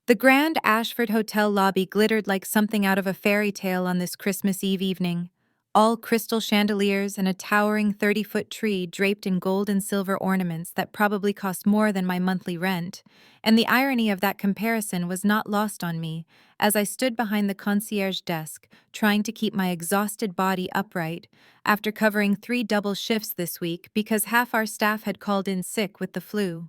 The grand Ashford Hotel lobby glittered like something out of a fairy tale on this Christmas Eve evening. All crystal chandeliers and a towering 30-foot tree draped in gold and silver ornaments that probably cost more than my monthly rent. And the irony of that comparison was not lost on me as I stood behind the concierge desk, trying to keep my exhausted body upright after covering 3 double shifts this week because half our staff had called in sick with the flu.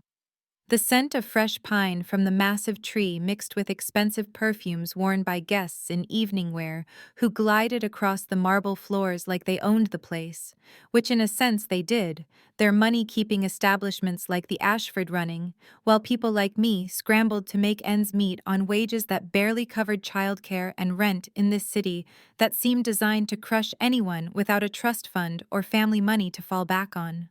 The scent of fresh pine from the massive tree mixed with expensive perfumes worn by guests in evening wear who glided across the marble floors like they owned the place, which in a sense they did, their money keeping establishments like the Ashford running, while people like me scrambled to make ends meet on wages that barely covered childcare and rent in this city that seemed designed to crush anyone without a trust fund or family money to fall back on.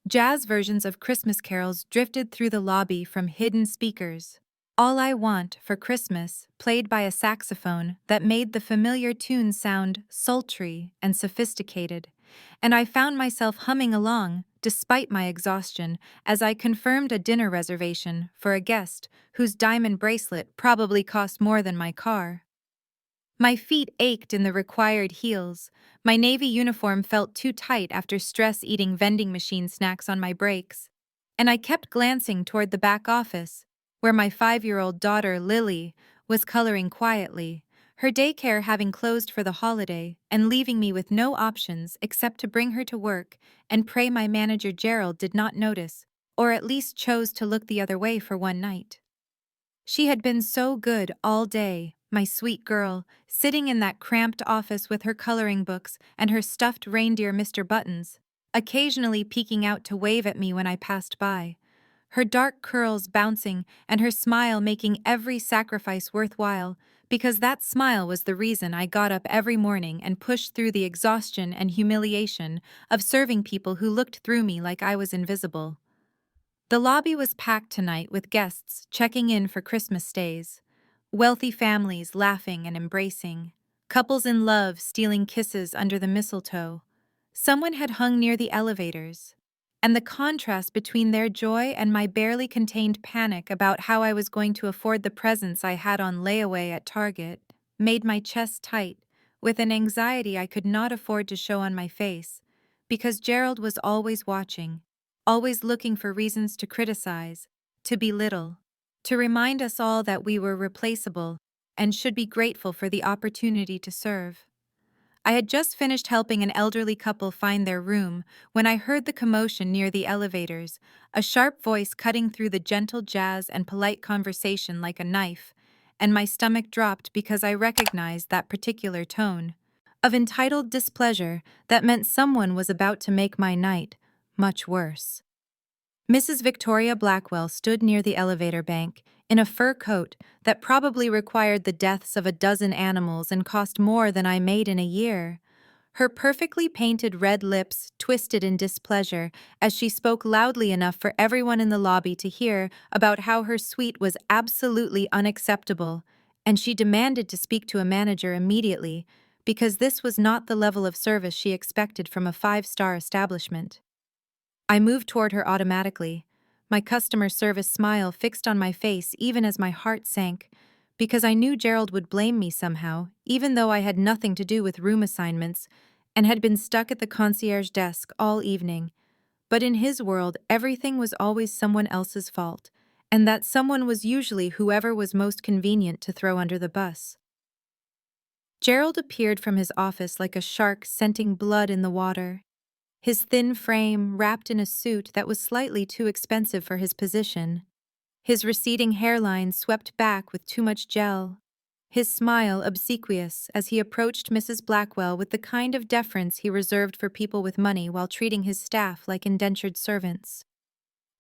Jazz versions of Christmas carols drifted through the lobby from hidden speakers. All I Want for Christmas, played by a saxophone that made the familiar tune sound sultry and sophisticated, and I found myself humming along, despite my exhaustion, as I confirmed a dinner reservation for a guest whose diamond bracelet probably cost more than my car. My feet ached in the required heels. My navy uniform felt too tight after stress eating vending machine snacks on my breaks. And I kept glancing toward the back office, where my 5-year-old daughter, Lily, was coloring quietly, her daycare having closed for the holiday and leaving me with no options except to bring her to work and pray my manager Gerald did not notice, or at least chose to look the other way for one night. She had been so good all day, my sweet girl, sitting in that cramped office with her coloring books and her stuffed reindeer Mr. Buttons, occasionally peeking out to wave at me when I passed by, her dark curls bouncing and her smile making every sacrifice worthwhile, because that smile was the reason I got up every morning and pushed through the exhaustion and humiliation of serving people who looked through me like I was invisible. The lobby was packed tonight with guests checking in for Christmas stays, wealthy families laughing and embracing, couples in love stealing kisses under the mistletoe. Someone had hung near the elevators, and the contrast between their joy and my barely contained panic about how I was going to afford the presents I had on layaway at Target made my chest tight, with an anxiety I could not afford to show on my face, because Gerald was always watching, always looking for reasons to criticize, to belittle, to remind us all that we were replaceable and should be grateful for the opportunity to serve. I had just finished helping an elderly couple find their room when I heard the commotion near the elevators, a sharp voice cutting through the gentle jazz and polite conversation like a knife, and my stomach dropped because I recognized that particular tone of entitled displeasure that meant someone was about to make my night much worse. Mrs. Victoria Blackwell stood near the elevator bank, in a fur coat that probably required the deaths of a dozen animals and cost more than I made in a year. Her perfectly painted red lips twisted in displeasure as she spoke loudly enough for everyone in the lobby to hear about how her suite was absolutely unacceptable, and she demanded to speak to a manager immediately because this was not the level of service she expected from a 5-star establishment. I moved toward her automatically, my customer service smile fixed on my face even as my heart sank, because I knew Gerald would blame me somehow, even though I had nothing to do with room assignments and had been stuck at the concierge desk all evening. But in his world, everything was always someone else's fault, and that someone was usually whoever was most convenient to throw under the bus. Gerald appeared from his office like a shark scenting blood in the water, his thin frame wrapped in a suit that was slightly too expensive for his position, his receding hairline swept back with too much gel, his smile obsequious as he approached Mrs. Blackwell with the kind of deference he reserved for people with money while treating his staff like indentured servants.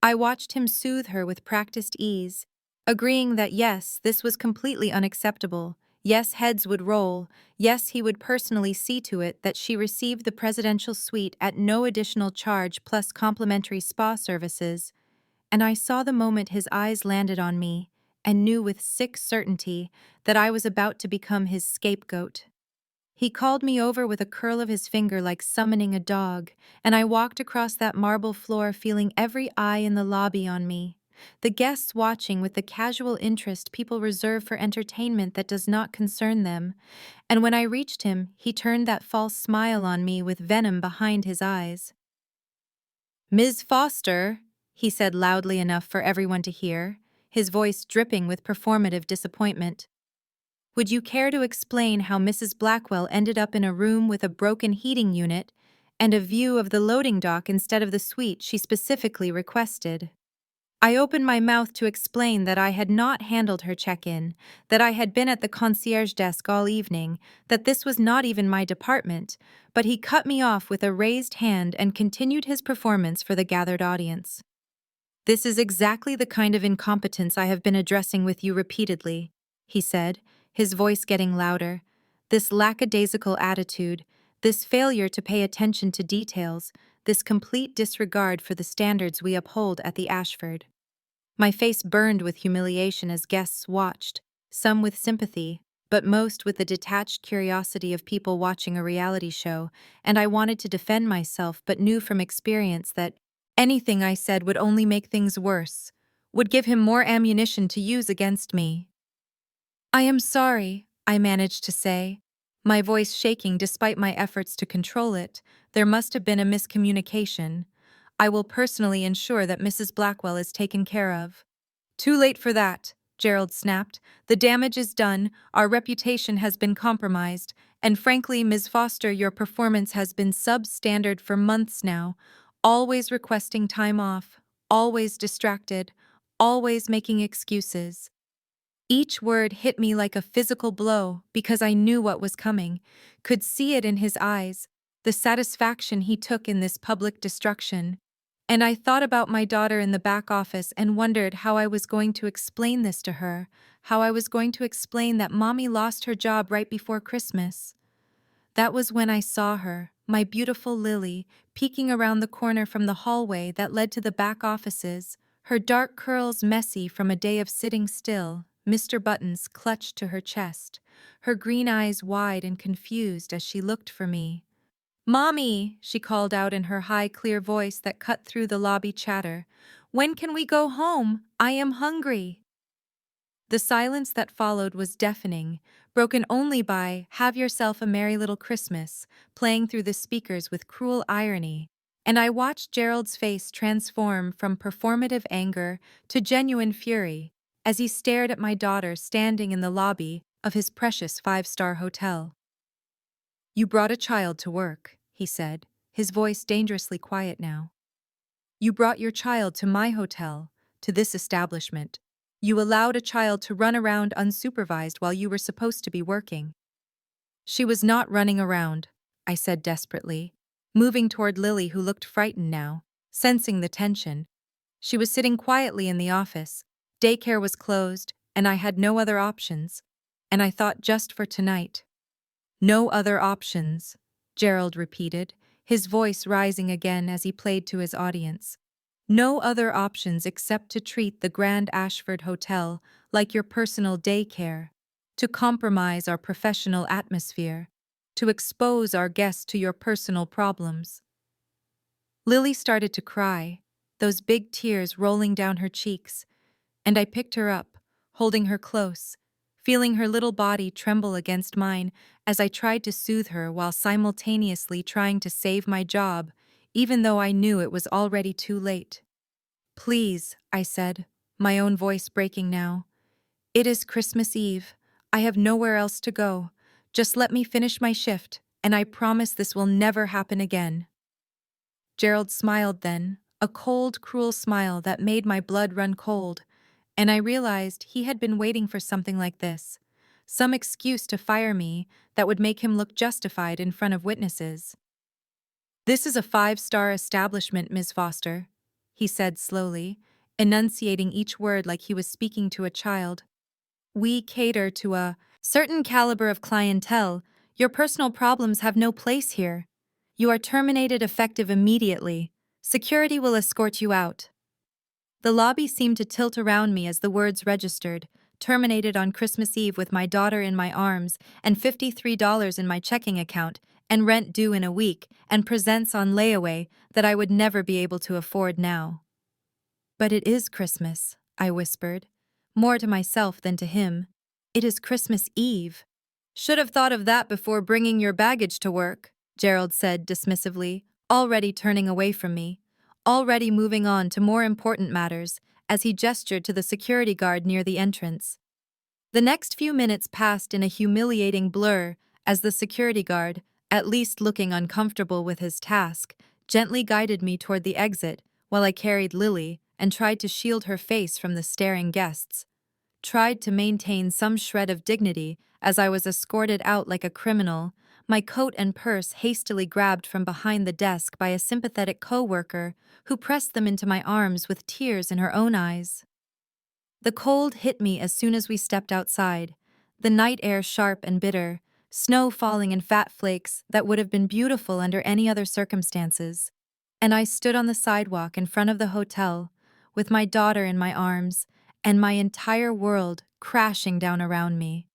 I watched him soothe her with practiced ease, agreeing that yes, this was completely unacceptable. Yes, heads would roll. Yes, he would personally see to it that she received the presidential suite at no additional charge plus complimentary spa services. And I saw the moment his eyes landed on me and knew with sick certainty that I was about to become his scapegoat. He called me over with a curl of his finger like summoning a dog, and I walked across that marble floor feeling every eye in the lobby on me, the guests watching with the casual interest people reserve for entertainment that does not concern them, and when I reached him, he turned that false smile on me with venom behind his eyes. "Ms. Foster," he said loudly enough for everyone to hear, his voice dripping with performative disappointment. "Would you care to explain how Mrs. Blackwell ended up in a room with a broken heating unit and a view of the loading dock instead of the suite she specifically requested?" I opened my mouth to explain that I had not handled her check-in, that I had been at the concierge desk all evening, that this was not even my department, but he cut me off with a raised hand and continued his performance for the gathered audience. "This is exactly the kind of incompetence I have been addressing with you repeatedly," he said, his voice getting louder. "This lackadaisical attitude, this failure to pay attention to details, this complete disregard for the standards we uphold at the Ashford." My face burned with humiliation as guests watched, some with sympathy, but most with the detached curiosity of people watching a reality show, and I wanted to defend myself but knew from experience that anything I said would only make things worse, would give him more ammunition to use against me. "I am sorry," I managed to say, my voice shaking despite my efforts to control it. "There must have been a miscommunication. I will personally ensure that Mrs. Blackwell is taken care of." "Too late for that," Gerald snapped. "The damage is done, our reputation has been compromised, and frankly, Ms. Foster, your performance has been substandard for months now, always requesting time off, always distracted, always making excuses." Each word hit me like a physical blow because I knew what was coming, could see it in his eyes, the satisfaction he took in this public destruction. And I thought about my daughter in the back office and wondered how I was going to explain this to her, how I was going to explain that Mommy lost her job right before Christmas. That was when I saw her, my beautiful Lily, peeking around the corner from the hallway that led to the back offices, her dark curls messy from a day of sitting still, Mr. Buttons clutched to her chest, her green eyes wide and confused as she looked for me. "Mommy," she called out in her high, clear voice that cut through the lobby chatter, "when can we go home? I am hungry." The silence that followed was deafening, broken only by "Have Yourself a Merry Little Christmas" playing through the speakers with cruel irony, and I watched Gerald's face transform from performative anger to genuine fury as he stared at my daughter standing in the lobby of his precious five-star hotel. "You brought a child to work," he said, his voice dangerously quiet now. "You brought your child to my hotel, to this establishment. You allowed a child to run around unsupervised while you were supposed to be working." "She was not running around," I said desperately, moving toward Lily, who looked frightened now, sensing the tension. "She was sitting quietly in the office. Daycare was closed, and I had no other options. And I thought just for tonight." "No other options," Gerald repeated, his voice rising again as he played to his audience. "No other options except to treat the Grand Ashford Hotel like your personal daycare, to compromise our professional atmosphere, to expose our guests to your personal problems." Lily started to cry, those big tears rolling down her cheeks, and I picked her up, holding her close, feeling her little body tremble against mine as I tried to soothe her while simultaneously trying to save my job, even though I knew it was already too late. "Please," I said, my own voice breaking now. "It is Christmas Eve. I have nowhere else to go. Just let me finish my shift, and I promise this will never happen again." Gerald smiled then, a cold, cruel smile that made my blood run cold, and I realized he had been waiting for something like this, some excuse to fire me that would make him look justified in front of witnesses. "This is a five-star establishment, Ms. Foster," he said slowly, enunciating each word like he was speaking to a child. "We cater to a certain caliber of clientele. Your personal problems have no place here. You are terminated effective immediately. Security will escort you out." The lobby seemed to tilt around me as the words registered, "Terminated on Christmas Eve with my daughter in my arms, and $53 in my checking account, and rent due in a week, and presents on layaway that I would never be able to afford now." But it is Christmas, I whispered, more to myself than to him. It is Christmas Eve. Should have thought of that before bringing your baggage to work, Gerald said dismissively, already turning away from me, already moving on to more important matters, as he gestured to the security guard near the entrance. The next few minutes passed in a humiliating blur as the security guard, at least looking uncomfortable with his task, gently guided me toward the exit while I carried Lily and tried to shield her face from the staring guests. Tried to maintain some shred of dignity as I was escorted out like a criminal, my coat and purse hastily grabbed from behind the desk by a sympathetic co-worker who pressed them into my arms with tears in her own eyes. The cold hit me as soon as we stepped outside, the night air sharp and bitter, snow falling in fat flakes that would have been beautiful under any other circumstances. And I stood on the sidewalk in front of the hotel, with my daughter in my arms, and my entire world crashing down around me.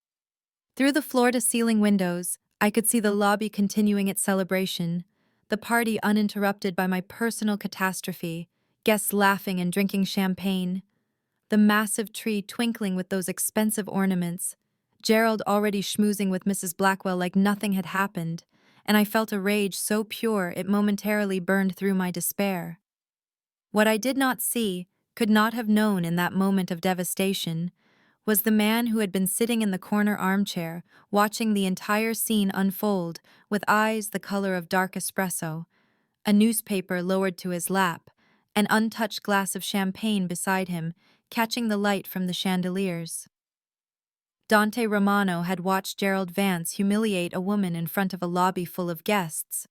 Through the floor-to-ceiling windows, I could see the lobby continuing its celebration, the party uninterrupted by my personal catastrophe, guests laughing and drinking champagne, the massive tree twinkling with those expensive ornaments, Gerald already schmoozing with Mrs. Blackwell like nothing had happened, and I felt a rage so pure it momentarily burned through my despair. What I did not see, could not have known in that moment of devastation, was the man who had been sitting in the corner armchair, watching the entire scene unfold, with eyes the color of dark espresso, a newspaper lowered to his lap, an untouched glass of champagne beside him, catching the light from the chandeliers. Dante Romano had watched Gerald Vance humiliate a woman in front of a lobby full of guests,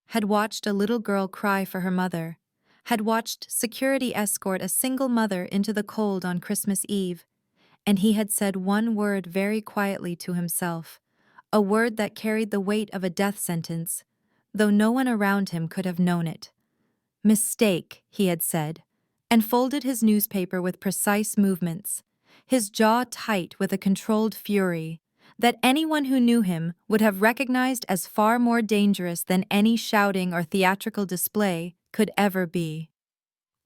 had watched a little girl cry for her mother, had watched security escort a single mother into the cold on Christmas Eve, and he had said one word very quietly to himself, a word that carried the weight of a death sentence, though no one around him could have known it. Mistake, he had said, and folded his newspaper with precise movements, his jaw tight with a controlled fury that anyone who knew him would have recognized as far more dangerous than any shouting or theatrical display could ever be.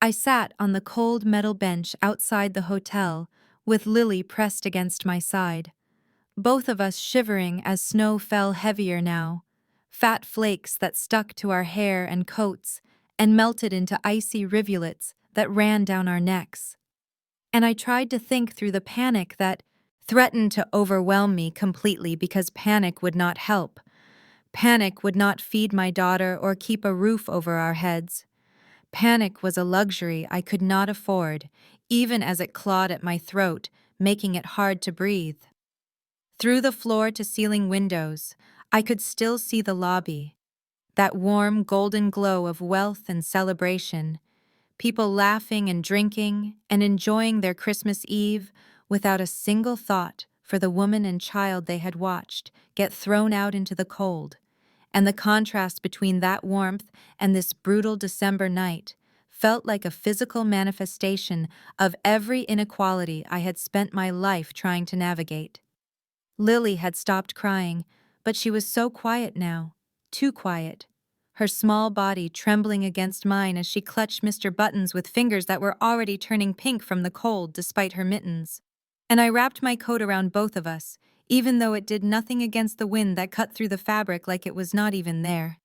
I sat on the cold metal bench outside the hotel, with Lily pressed against my side, both of us shivering as snow fell heavier now, fat flakes that stuck to our hair and coats and melted into icy rivulets that ran down our necks. And I tried to think through the panic that threatened to overwhelm me completely because panic would not help. Panic would not feed my daughter or keep a roof over our heads. Panic was a luxury I could not afford, even as it clawed at my throat, making it hard to breathe. Through the floor-to-ceiling windows, I could still see the lobby, that warm golden glow of wealth and celebration, people laughing and drinking and enjoying their Christmas Eve without a single thought for the woman and child they had watched get thrown out into the cold, and the contrast between that warmth and this brutal December night felt like a physical manifestation of every inequality I had spent my life trying to navigate. Lily had stopped crying, but she was so quiet now, too quiet, her small body trembling against mine as she clutched Mr. Buttons with fingers that were already turning pink from the cold despite her mittens. And I wrapped my coat around both of us, even though it did nothing against the wind that cut through the fabric like it was not even there.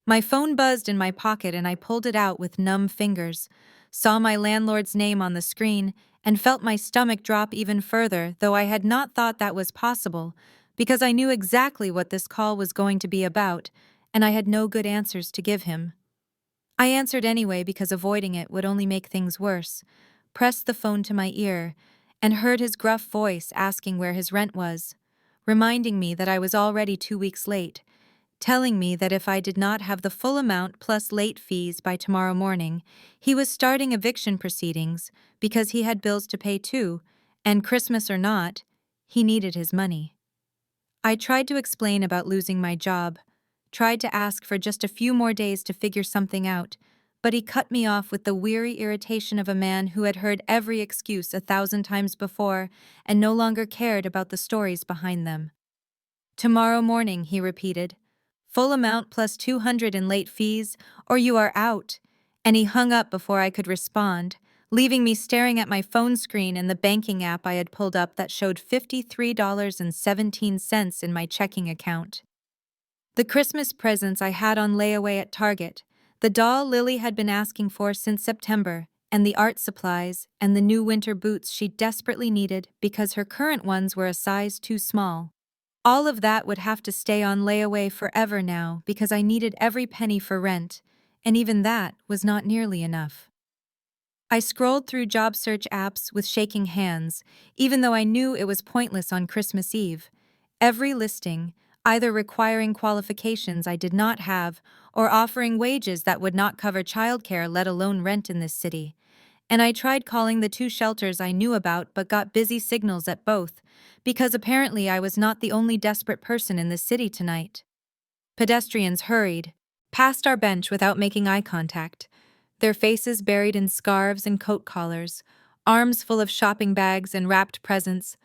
My phone buzzed in my pocket and I pulled it out with numb fingers, saw my landlord's name on the screen, and felt my stomach drop even further, though I had not thought that was possible, because I knew exactly what this call was going to be about, and I had no good answers to give him. I answered anyway because avoiding it would only make things worse, pressed the phone to my ear, and heard his gruff voice asking where his rent was, reminding me that I was already 2 weeks late, telling me that if I did not have the full amount plus late fees by tomorrow morning, he was starting eviction proceedings because he had bills to pay too, and Christmas or not, he needed his money. I tried to explain about losing my job, tried to ask for just a few more days to figure something out, but he cut me off with the weary irritation of a man who had heard every excuse 1,000 times before and no longer cared about the stories behind them. Tomorrow morning, he repeated. Full amount plus 200 in late fees, or you are out, and he hung up before I could respond, leaving me staring at my phone screen and the banking app I had pulled up that showed $53.17 in my checking account. The Christmas presents I had on layaway at Target, the doll Lily had been asking for since September, and the art supplies and the new winter boots she desperately needed because her current ones were a size too small. All of that would have to stay on layaway forever now because I needed every penny for rent, and even that was not nearly enough. I scrolled through job search apps with shaking hands, even though I knew it was pointless on Christmas Eve. Every listing, either requiring qualifications I did not have or offering wages that would not cover childcare, let alone rent in this city. And I tried calling the two shelters I knew about but got busy signals at both, because apparently I was not the only desperate person in the city tonight. Pedestrians hurried past our bench without making eye contact, their faces buried in scarves and coat collars, arms full of shopping bags and wrapped presents,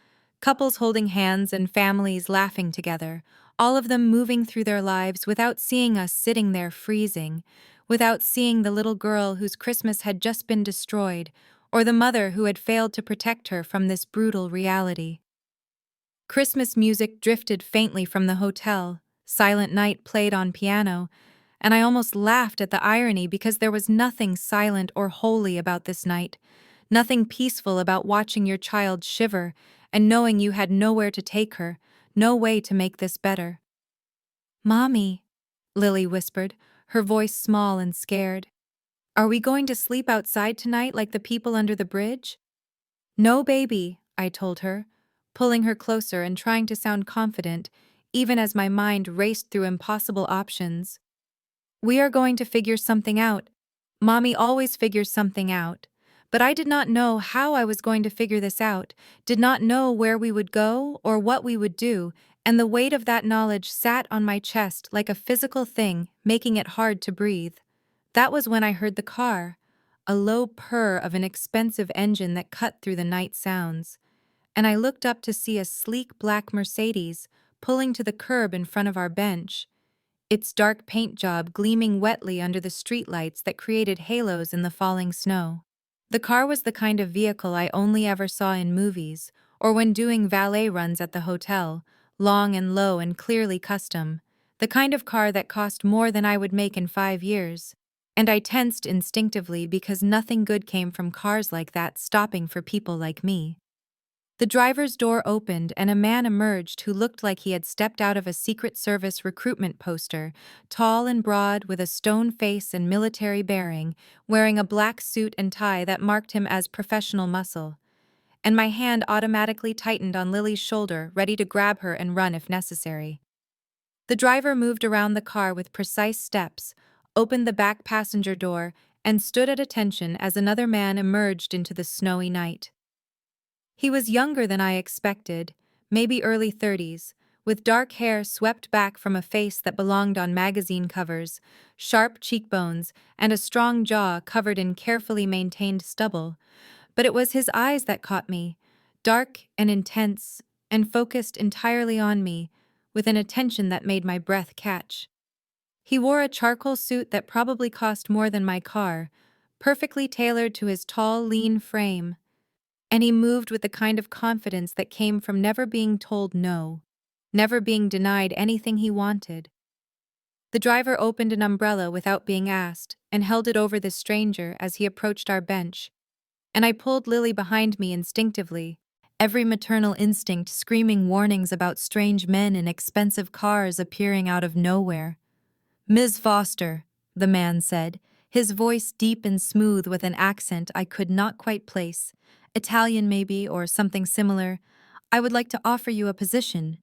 couples holding hands and families laughing together, all of them moving through their lives without seeing us sitting there freezing, without seeing the little girl whose Christmas had just been destroyed, or the mother who had failed to protect her from this brutal reality. Christmas music drifted faintly from the hotel, Silent Night played on piano, and I almost laughed at the irony because there was nothing silent or holy about this night, nothing peaceful about watching your child shiver and knowing you had nowhere to take her, no way to make this better. "Mommy," Lily whispered, her voice small and scared. "Are we going to sleep outside tonight like the people under the bridge?" "No, baby," I told her, pulling her closer and trying to sound confident, even as my mind raced through impossible options. "We are going to figure something out. Mommy always figures something out. But I did not know how I was going to figure this out, did not know where we would go or what we would do, and the weight of that knowledge sat on my chest like a physical thing, making it hard to breathe. That was when I heard the car, a low purr of an expensive engine that cut through the night sounds, and I looked up to see a sleek black Mercedes pulling to the curb in front of our bench, its dark paint job gleaming wetly under the streetlights that created halos in the falling snow. The car was the kind of vehicle I only ever saw in movies, or when doing valet runs at the hotel, long and low and clearly custom, the kind of car that cost more than I would make in 5 years. And I tensed instinctively because nothing good came from cars like that stopping for people like me. The driver's door opened and a man emerged who looked like he had stepped out of a Secret Service recruitment poster, tall and broad with a stone face and military bearing, wearing a black suit and tie that marked him as professional muscle. And my hand automatically tightened on Lily's shoulder, ready to grab her and run if necessary. The driver moved around the car with precise steps, opened the back passenger door, and stood at attention as another man emerged into the snowy night. He was younger than I expected, maybe early 30s, with dark hair swept back from a face that belonged on magazine covers, sharp cheekbones, and a strong jaw covered in carefully maintained stubble. But it was his eyes that caught me, dark and intense, and focused entirely on me, with an attention that made my breath catch. He wore a charcoal suit that probably cost more than my car, perfectly tailored to his tall, lean frame, and he moved with the kind of confidence that came from never being told no, never being denied anything he wanted. The driver opened an umbrella without being asked and held it over the stranger as he approached our bench, and I pulled Lily behind me instinctively, every maternal instinct screaming warnings about strange men in expensive cars appearing out of nowhere. "Ms. Foster," the man said, his voice deep and smooth with an accent I could not quite place, Italian maybe or something similar, "I would like to offer you a position."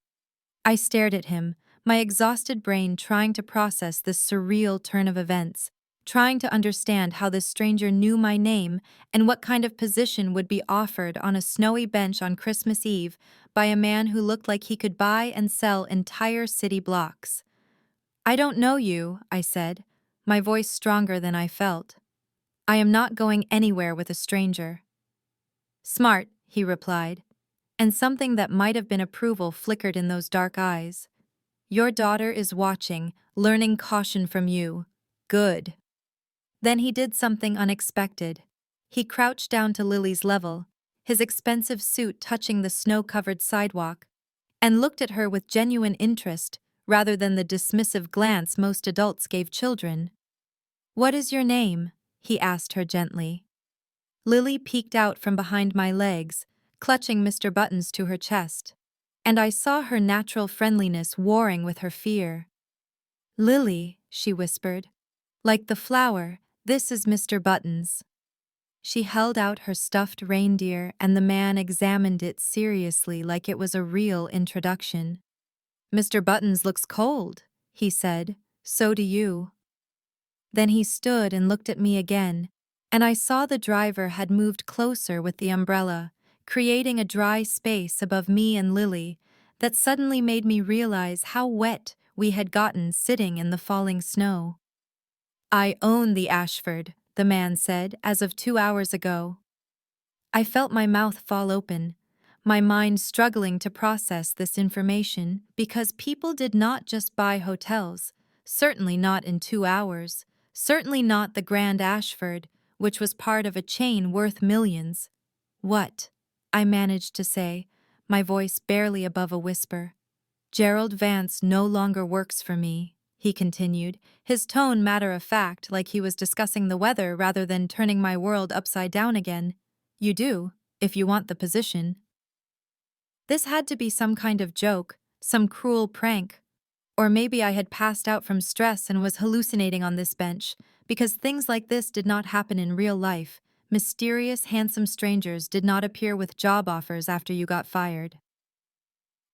I stared at him, my exhausted brain trying to process this surreal turn of events, trying to understand how this stranger knew my name and what kind of position would be offered on a snowy bench on Christmas Eve by a man who looked like he could buy and sell entire city blocks. "I don't know you," I said, my voice stronger than I felt. "I am not going anywhere with a stranger." "Smart," he replied, and something that might have been approval flickered in those dark eyes. "Your daughter is watching, learning caution from you. Good." Then he did something unexpected. He crouched down to Lily's level, his expensive suit touching the snow-covered sidewalk, and looked at her with genuine interest rather than the dismissive glance most adults gave children. "What is your name?" he asked her gently. Lily peeked out from behind my legs, clutching Mr. Buttons to her chest, and I saw her natural friendliness warring with her fear. "Lily," she whispered, "like the flower, this is Mr. Buttons." She held out her stuffed reindeer and the man examined it seriously like it was a real introduction. "Mr. Buttons looks cold," he said. "So do you." Then he stood and looked at me again, and I saw the driver had moved closer with the umbrella, creating a dry space above me and Lily that suddenly made me realize how wet we had gotten sitting in the falling snow. "I own the Ashford," the man said, as of 2 hours ago. I felt my mouth fall open, my mind struggling to process this information because people did not just buy hotels, certainly not in 2 hours, certainly not the Grand Ashford, which was part of a chain worth millions. "What?" I managed to say, my voice barely above a whisper. "Gerald Vance no longer works for me," he continued, his tone matter-of-fact like he was discussing the weather rather than turning my world upside down again. "You do, if you want the position." This had to be some kind of joke, some cruel prank. Or maybe I had passed out from stress and was hallucinating on this bench, because things like this did not happen in real life. Mysterious, handsome strangers did not appear with job offers after you got fired.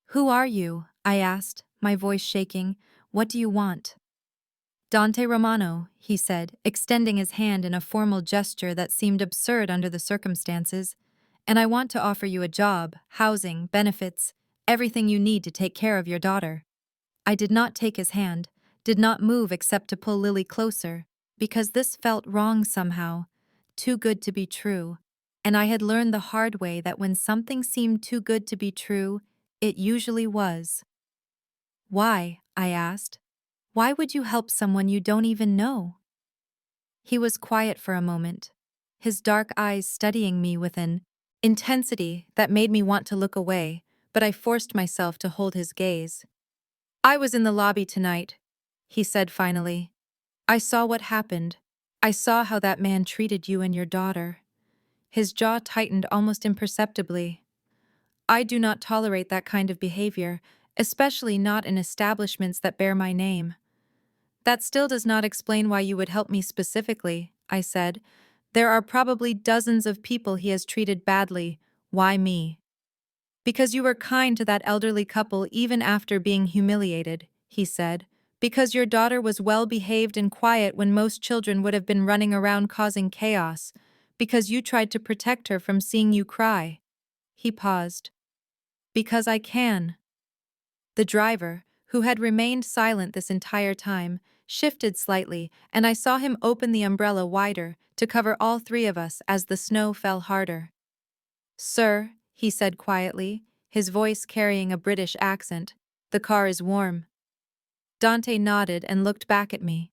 "Who are you?" I asked, my voice shaking. "What do you want?" "Dante Romano," he said, extending his hand in a formal gesture that seemed absurd under the circumstances. "And I want to offer you a job, housing, benefits, everything you need to take care of your daughter." I did not take his hand, did not move except to pull Lily closer, because this felt wrong somehow, too good to be true, and I had learned the hard way that when something seemed too good to be true, it usually was. "Why?" I asked. "Why would you help someone you don't even know?" He was quiet for a moment, his dark eyes studying me with an intensity that made me want to look away, but I forced myself to hold his gaze. "I was in the lobby tonight," he said finally. "I saw what happened. I saw how that man treated you and your daughter." His jaw tightened almost imperceptibly. "I do not tolerate that kind of behavior, especially not in establishments that bear my name." "That still does not explain why you would help me specifically," I said. "There are probably dozens of people he has treated badly. Why me?" "Because you were kind to that elderly couple even after being humiliated," he said. "Because your daughter was well-behaved and quiet when most children would have been running around causing chaos. Because you tried to protect her from seeing you cry." He paused. "Because I can." The driver, who had remained silent this entire time, shifted slightly, and I saw him open the umbrella wider to cover all three of us as the snow fell harder. "Sir," he said quietly, his voice carrying a British accent, "the car is warm." Dante nodded and looked back at me.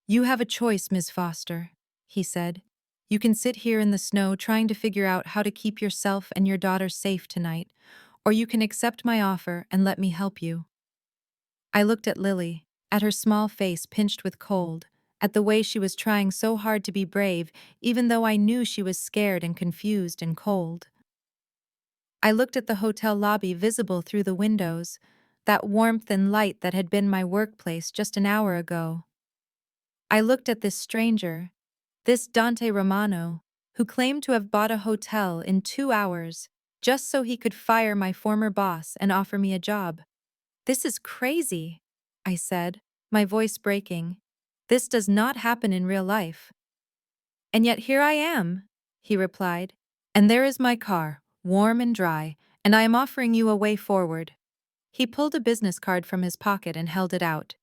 "You have a choice, Ms. Foster," he said. "You can sit here in the snow trying to figure out how to keep yourself and your daughter safe tonight, or you can accept my offer and let me help you." I looked at Lily, at her small face pinched with cold, at the way she was trying so hard to be brave, even though I knew she was scared and confused and cold. I looked at the hotel lobby visible through the windows, that warmth and light that had been my workplace just an hour ago. I looked at this stranger, this Dante Romano, who claimed to have bought a hotel in 2 hours just so he could fire my former boss and offer me a job. "This is crazy," I said, my voice breaking. "This does not happen in real life." "And yet here I am," he replied. "And there is my car, warm and dry, and I am offering you a way forward." He pulled a business card from his pocket and held it out.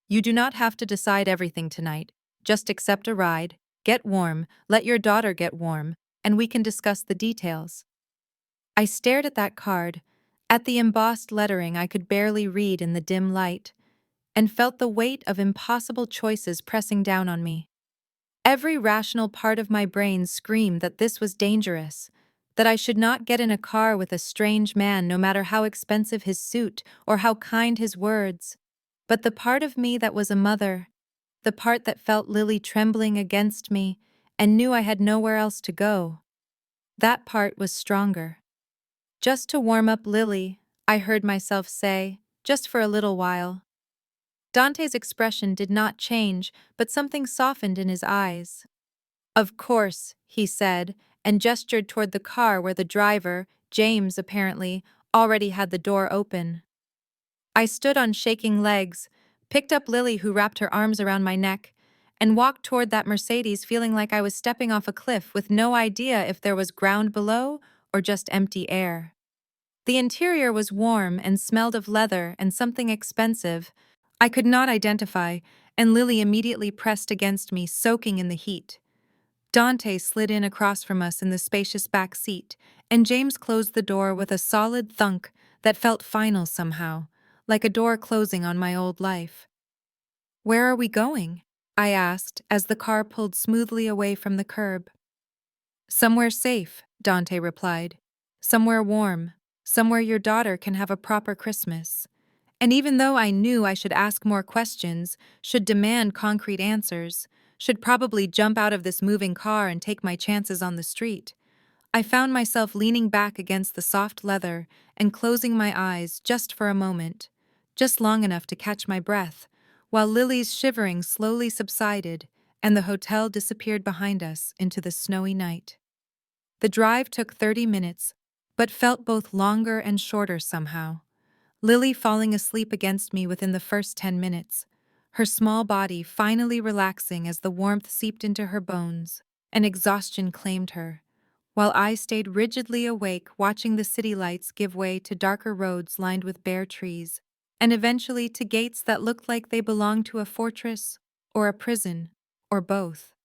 "You do not have to decide everything tonight. Just accept a ride, get warm, let your daughter get warm, and we can discuss the details." I stared at that card, at the embossed lettering I could barely read in the dim light, and felt the weight of impossible choices pressing down on me. Every rational part of my brain screamed that this was dangerous, that I should not get in a car with a strange man no matter how expensive his suit or how kind his words. But the part of me that was a mother, the part that felt Lily trembling against me and knew I had nowhere else to go, that part was stronger. Just to warm up Lily, I heard myself say, just for a little while. Dante's expression did not change, but something softened in his eyes. Of course, he said, and gestured toward the car where the driver, James apparently, already had the door open. I stood on shaking legs, picked up Lily who wrapped her arms around my neck, and walked toward that Mercedes feeling like I was stepping off a cliff with no idea if there was ground below or just empty air. The interior was warm and smelled of leather and something expensive I could not identify, and Lily immediately pressed against me, soaking in the heat. Dante slid in across from us in the spacious back seat, and James closed the door with a solid thunk that felt final somehow, like a door closing on my old life. "Where are we going?" I asked as the car pulled smoothly away from the curb. "Somewhere safe," Dante replied. "Somewhere warm. Somewhere your daughter can have a proper Christmas." And even though I knew I should ask more questions, should demand concrete answers, should probably jump out of this moving car and take my chances on the street, I found myself leaning back against the soft leather and closing my eyes just for a moment, just long enough to catch my breath, while Lily's shivering slowly subsided and the hotel disappeared behind us into the snowy night. The drive took 30 minutes, but felt both longer and shorter somehow. Lily falling asleep against me within the first 10 minutes, her small body finally relaxing as the warmth seeped into her bones, and exhaustion claimed her, while I stayed rigidly awake watching the city lights give way to darker roads lined with bare trees, and eventually to gates that looked like they belonged to a fortress, or a prison, or both.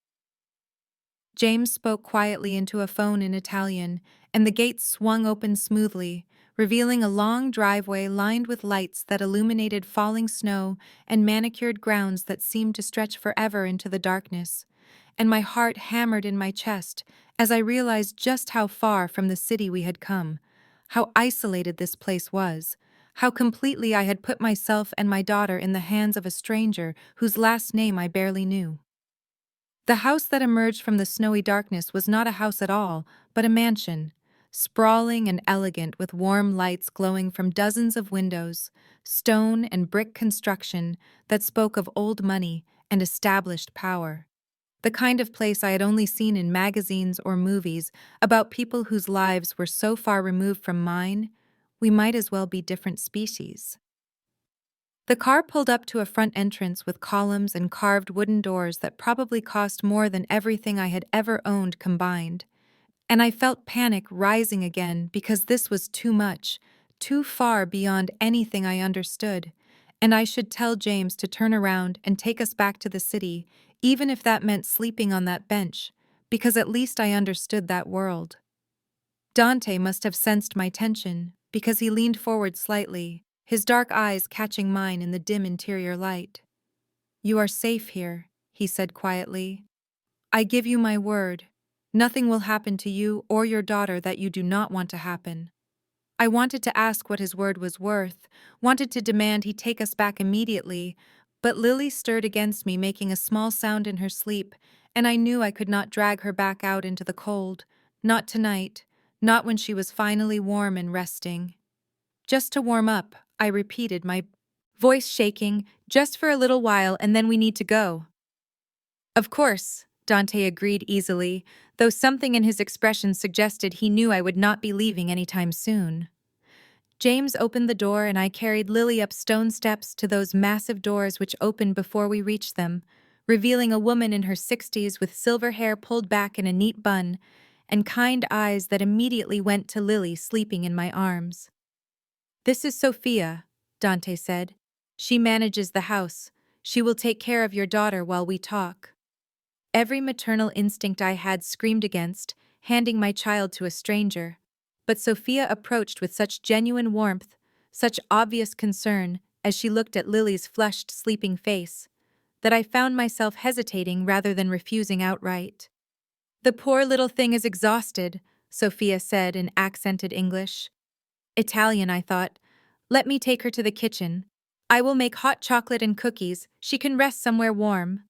James spoke quietly into a phone in Italian, and the gates swung open smoothly, revealing a long driveway lined with lights that illuminated falling snow and manicured grounds that seemed to stretch forever into the darkness. And my heart hammered in my chest as I realized just how far from the city we had come, how isolated this place was, how completely I had put myself and my daughter in the hands of a stranger whose last name I barely knew. The house that emerged from the snowy darkness was not a house at all, but a mansion, sprawling and elegant with warm lights glowing from dozens of windows, stone and brick construction that spoke of old money and established power. The kind of place I had only seen in magazines or movies about people whose lives were so far removed from mine, we might as well be different species. The car pulled up to a front entrance with columns and carved wooden doors that probably cost more than everything I had ever owned combined. And I felt panic rising again because this was too much, too far beyond anything I understood. And I should tell James to turn around and take us back to the city, even if that meant sleeping on that bench, because at least I understood that world. Dante must have sensed my tension, because he leaned forward slightly, his dark eyes catching mine in the dim interior light. "You are safe here," he said quietly. "I give you my word. Nothing will happen to you or your daughter that you do not want to happen." I wanted to ask what his word was worth, wanted to demand he take us back immediately, but Lily stirred against me, making a small sound in her sleep, and I knew I could not drag her back out into the cold, not tonight, not when she was finally warm and resting. "Just to warm up," I repeated, my voice shaking, "just for a little while and then we need to go." "Of course," Dante agreed easily, though something in his expression suggested he knew I would not be leaving anytime soon. James opened the door and I carried Lily up stone steps to those massive doors which opened before we reached them, revealing a woman in her 60s with silver hair pulled back in a neat bun, and kind eyes that immediately went to Lily sleeping in my arms. "This is Sophia," Dante said. "She manages the house. She will take care of your daughter while we talk." Every maternal instinct I had screamed against, handing my child to a stranger. But Sophia approached with such genuine warmth, such obvious concern, as she looked at Lily's flushed, sleeping face. that I found myself hesitating rather than refusing outright. "The poor little thing is exhausted," Sophia said in accented English. Italian, I thought. "Let me take her to the kitchen. I will make hot chocolate and cookies. She can rest somewhere warm."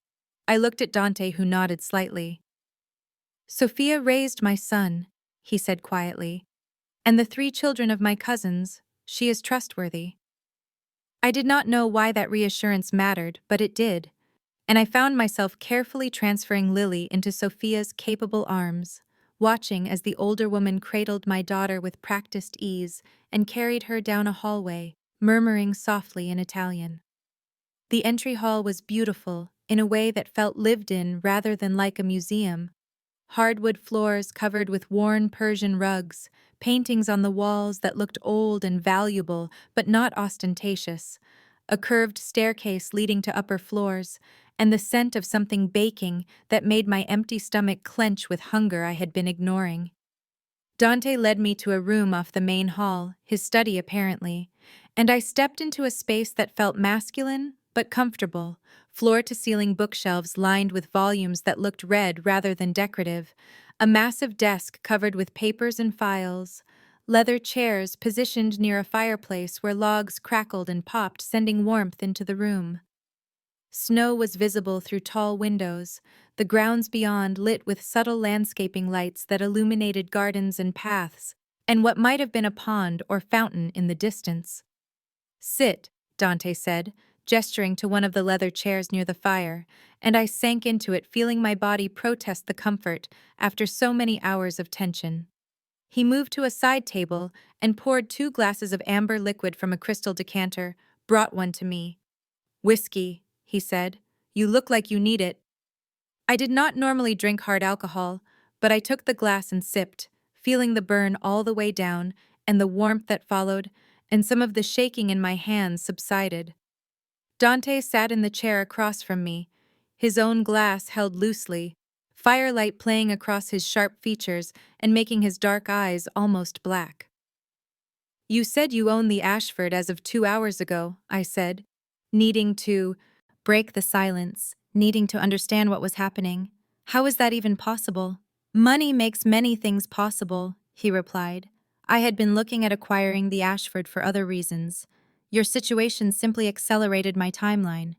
I looked at Dante, who nodded slightly. "Sophia raised my son," he said quietly, "and the 3 children of my cousins. She is trustworthy." I did not know why that reassurance mattered, but it did, and I found myself carefully transferring Lily into Sophia's capable arms, watching as the older woman cradled my daughter with practiced ease and carried her down a hallway, murmuring softly in Italian. The entry hall was beautiful, in a way that felt lived in rather than like a museum. Hardwood floors covered with worn Persian rugs, paintings on the walls that looked old and valuable but not ostentatious, a curved staircase leading to upper floors, and the scent of something baking that made my empty stomach clench with hunger I had been ignoring. Dante led me to a room off the main hall, his study apparently, and I stepped into a space that felt masculine but comfortable, floor-to-ceiling bookshelves lined with volumes that looked read rather than decorative, a massive desk covered with papers and files, leather chairs positioned near a fireplace where logs crackled and popped, sending warmth into the room. Snow was visible through tall windows, the grounds beyond lit with subtle landscaping lights that illuminated gardens and paths, and what might have been a pond or fountain in the distance. "Sit," Dante said, gesturing to one of the leather chairs near the fire, and I sank into it, feeling my body protest the comfort after so many hours of tension. He moved to a side table and poured 2 glasses of amber liquid from a crystal decanter, brought one to me. "Whiskey," he said. "You look like you need it." I did not normally drink hard alcohol, but I took the glass and sipped, feeling the burn all the way down, and the warmth that followed, and some of the shaking in my hands subsided. Dante sat in the chair across from me, his own glass held loosely, firelight playing across his sharp features and making his dark eyes almost black. "You said you own the Ashford as of 2 hours ago," I said, needing to break the silence, needing to understand what was happening. "How is that even possible?" "Money makes many things possible," he replied. "I had been looking at acquiring the Ashford for other reasons. Your situation simply accelerated my timeline."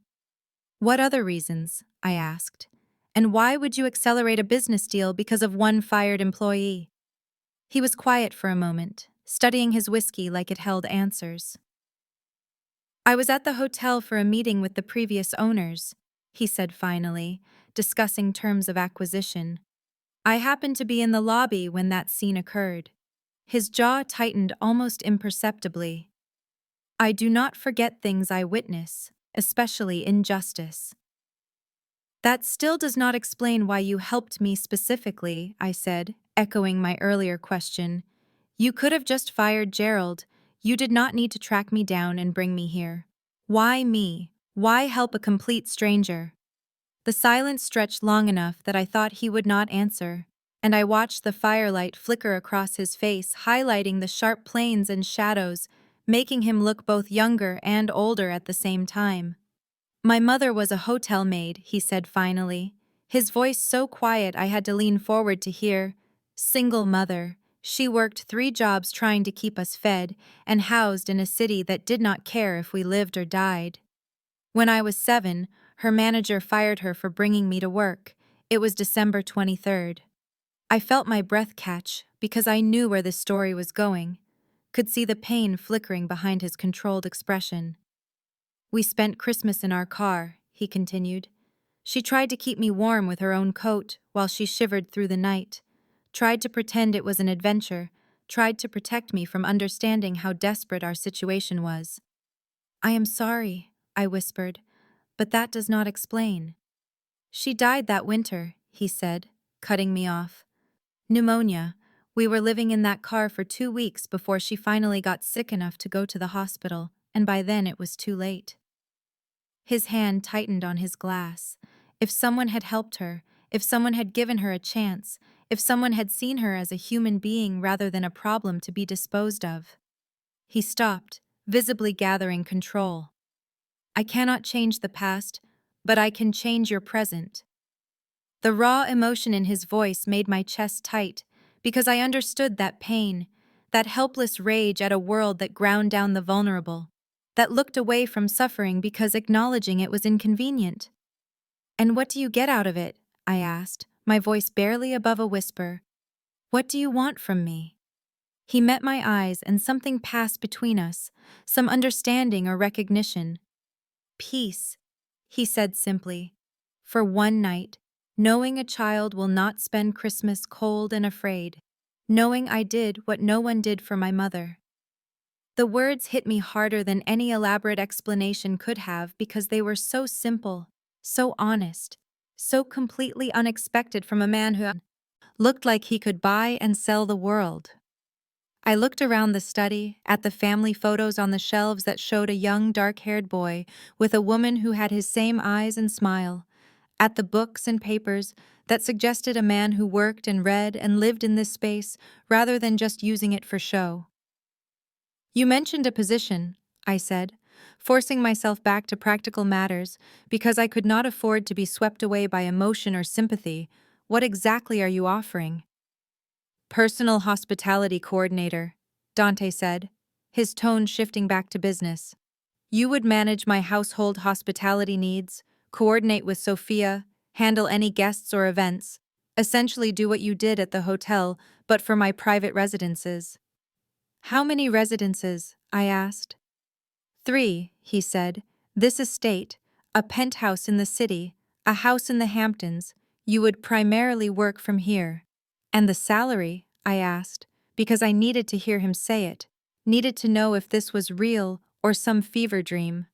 "What other reasons?" I asked. "And why would you accelerate a business deal because of one fired employee?" He was quiet for a moment, studying his whiskey like it held answers. "I was at the hotel for a meeting with the previous owners," he said finally, discussing terms of acquisition. "I happened to be in the lobby when that scene occurred." His jaw tightened almost imperceptibly. "I do not forget things I witness, especially injustice." "That still does not explain why you helped me specifically," I said, echoing my earlier question. "You could have just fired Gerald. You did not need to track me down and bring me here. Why me? Why help a complete stranger?" The silence stretched long enough that I thought he would not answer, and I watched the firelight flicker across his face, highlighting the sharp planes and shadows, making him look both younger and older at the same time. "My mother was a hotel maid," he said finally, his voice so quiet I had to lean forward to hear. "Single mother. She worked 3 jobs trying to keep us fed and housed in a city that did not care if we lived or died. When I was 7, her manager fired her for bringing me to work. It was December 23rd. I felt my breath catch because I knew where this story was going, could see the pain flickering behind his controlled expression. "We spent Christmas in our car," he continued. "She tried to keep me warm with her own coat while she shivered through the night, tried to pretend it was an adventure, tried to protect me from understanding how desperate our situation was." "I am sorry," I whispered, "but that does not explain." "She died that winter," he said, cutting me off. "Pneumonia. We were living in that car for 2 weeks before she finally got sick enough to go to the hospital, and by then it was too late." His hand tightened on his glass. If someone had helped her, if someone had given her a chance, if someone had seen her as a human being rather than a problem to be disposed of. He stopped, visibly gathering control. "I cannot change the past, but I can change your present. The raw emotion in his voice made my chest tight, because I understood that pain, that helpless rage at a world that ground down the vulnerable, that looked away from suffering because acknowledging it was inconvenient. "And what do you get out of it?" I asked, my voice barely above a whisper. "What do you want from me?" He met my eyes and something passed between us, some understanding or recognition. "Peace," he said simply. "For one night, knowing a child will not spend Christmas cold and afraid, knowing I did what no one did for my mother." The words hit me harder than any elaborate explanation could have because they were so simple, so honest, so completely unexpected from a man who looked like he could buy and sell the world. I looked around the study, at the family photos on the shelves that showed a young, dark-haired boy with a woman who had his same eyes and smile, at the books and papers that suggested a man who worked and read and lived in this space rather than just using it for show. "You mentioned a position," I said, forcing myself back to practical matters because I could not afford to be swept away by emotion or sympathy. "What exactly are you offering?" "Personal hospitality coordinator," Dante said, his tone shifting back to business. "You would manage my household hospitality needs, coordinate with Sophia, handle any guests or events, essentially do what you did at the hotel, but for my private residences." "How many residences?" I asked. "3," he said. "This estate, a penthouse in the city, a house in the Hamptons. You would primarily work from here." "And the salary?" I asked, because I needed to hear him say it, needed to know if this was real or some fever dream.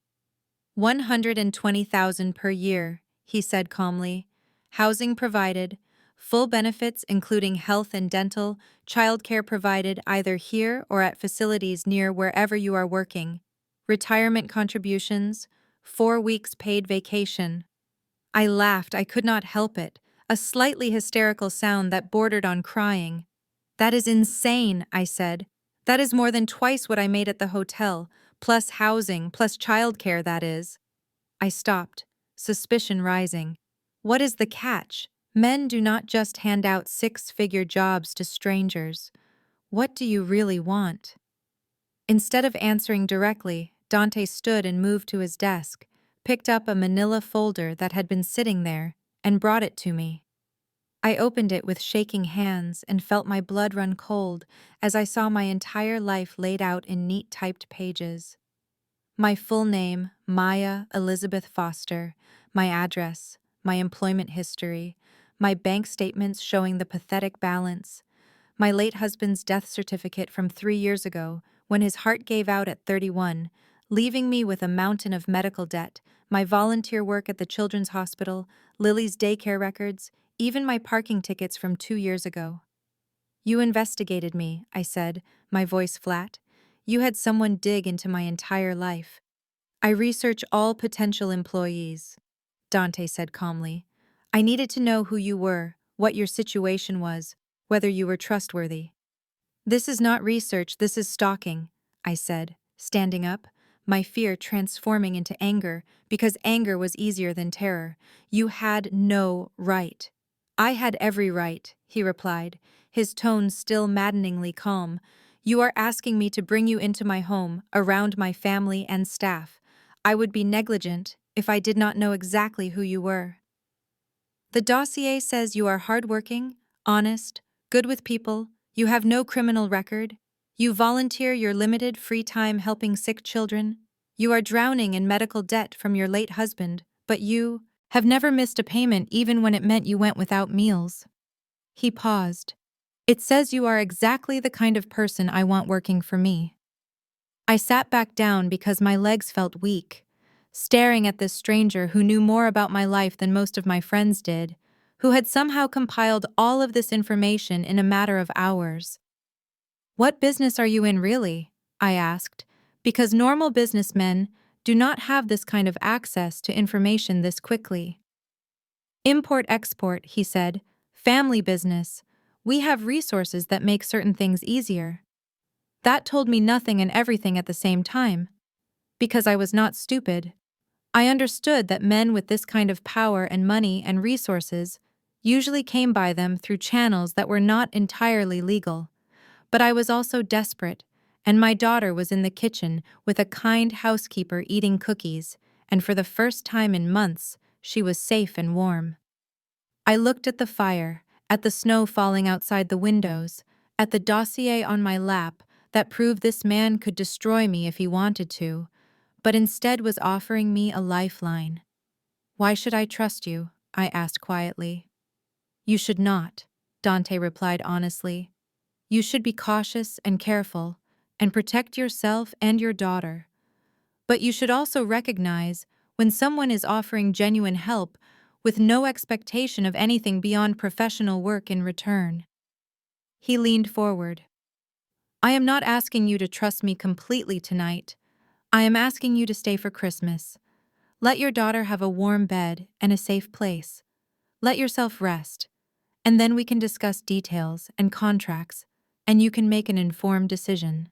120,000 per year, he said calmly. Housing provided, full benefits including health and dental, childcare provided either here or at facilities near wherever you are working. Retirement contributions, 4 weeks paid vacation. I laughed, I could not help it, a slightly hysterical sound that bordered on crying. "That is insane," I said. "That is more than twice what I made at the hotel, plus housing, plus childcare, that is." I stopped, suspicion rising. What is the catch? Men do not just hand out 6-figure jobs to strangers. What do you really want? Instead of answering directly, Dante stood and moved to his desk, picked up a manila folder that had been sitting there, and brought it to me. I opened it with shaking hands and felt my blood run cold as I saw my entire life laid out in neat typed pages. My full name, Maya Elizabeth Foster, my address, my employment history, my bank statements showing the pathetic balance, my late husband's death certificate from 3 years ago when his heart gave out at 31, leaving me with a mountain of medical debt, my volunteer work at the Children's Hospital, Lily's daycare records, even my parking tickets from 2 years ago. "You investigated me," I said, my voice flat. "You had someone dig into my entire life." "I research all potential employees," Dante said calmly. "I needed to know who you were, what your situation was, whether you were trustworthy." "This is not research, this is stalking," I said, standing up, my fear transforming into anger, because anger was easier than terror. "You had no right." "I had every right," he replied, his tone still maddeningly calm. "You are asking me to bring you into my home, around my family and staff. I would be negligent if I did not know exactly who you were. The dossier says you are hardworking, honest, good with people, you have no criminal record, you volunteer your limited free time helping sick children, you are drowning in medical debt from your late husband, but you have never missed a payment even when it meant you went without meals." He paused. "It says you are exactly the kind of person I want working for me." I sat back down because my legs felt weak, staring at this stranger who knew more about my life than most of my friends did, who had somehow compiled all of this information in a matter of hours. "What business are you in, really?" I asked, because normal businessmen do not have this kind of access to information this quickly. "Import-export," he said. "Family business. We have resources that make certain things easier." That told me nothing and everything at the same time. Because I was not stupid. I understood that men with this kind of power and money and resources usually came by them through channels that were not entirely legal. But I was also desperate, and my daughter was in the kitchen with a kind housekeeper eating cookies, and for the first time in months, she was safe and warm. I looked at the fire, at the snow falling outside the windows, at the dossier on my lap that proved this man could destroy me if he wanted to, but instead was offering me a lifeline. "Why should I trust you?" I asked quietly. "You should not," Dante replied honestly. "You should be cautious and careful, and protect yourself and your daughter. But you should also recognize when someone is offering genuine help with no expectation of anything beyond professional work in return." He leaned forward. "I am not asking you to trust me completely tonight. I am asking you to stay for Christmas. Let your daughter have a warm bed and a safe place. Let yourself rest, and then we can discuss details and contracts, and you can make an informed decision."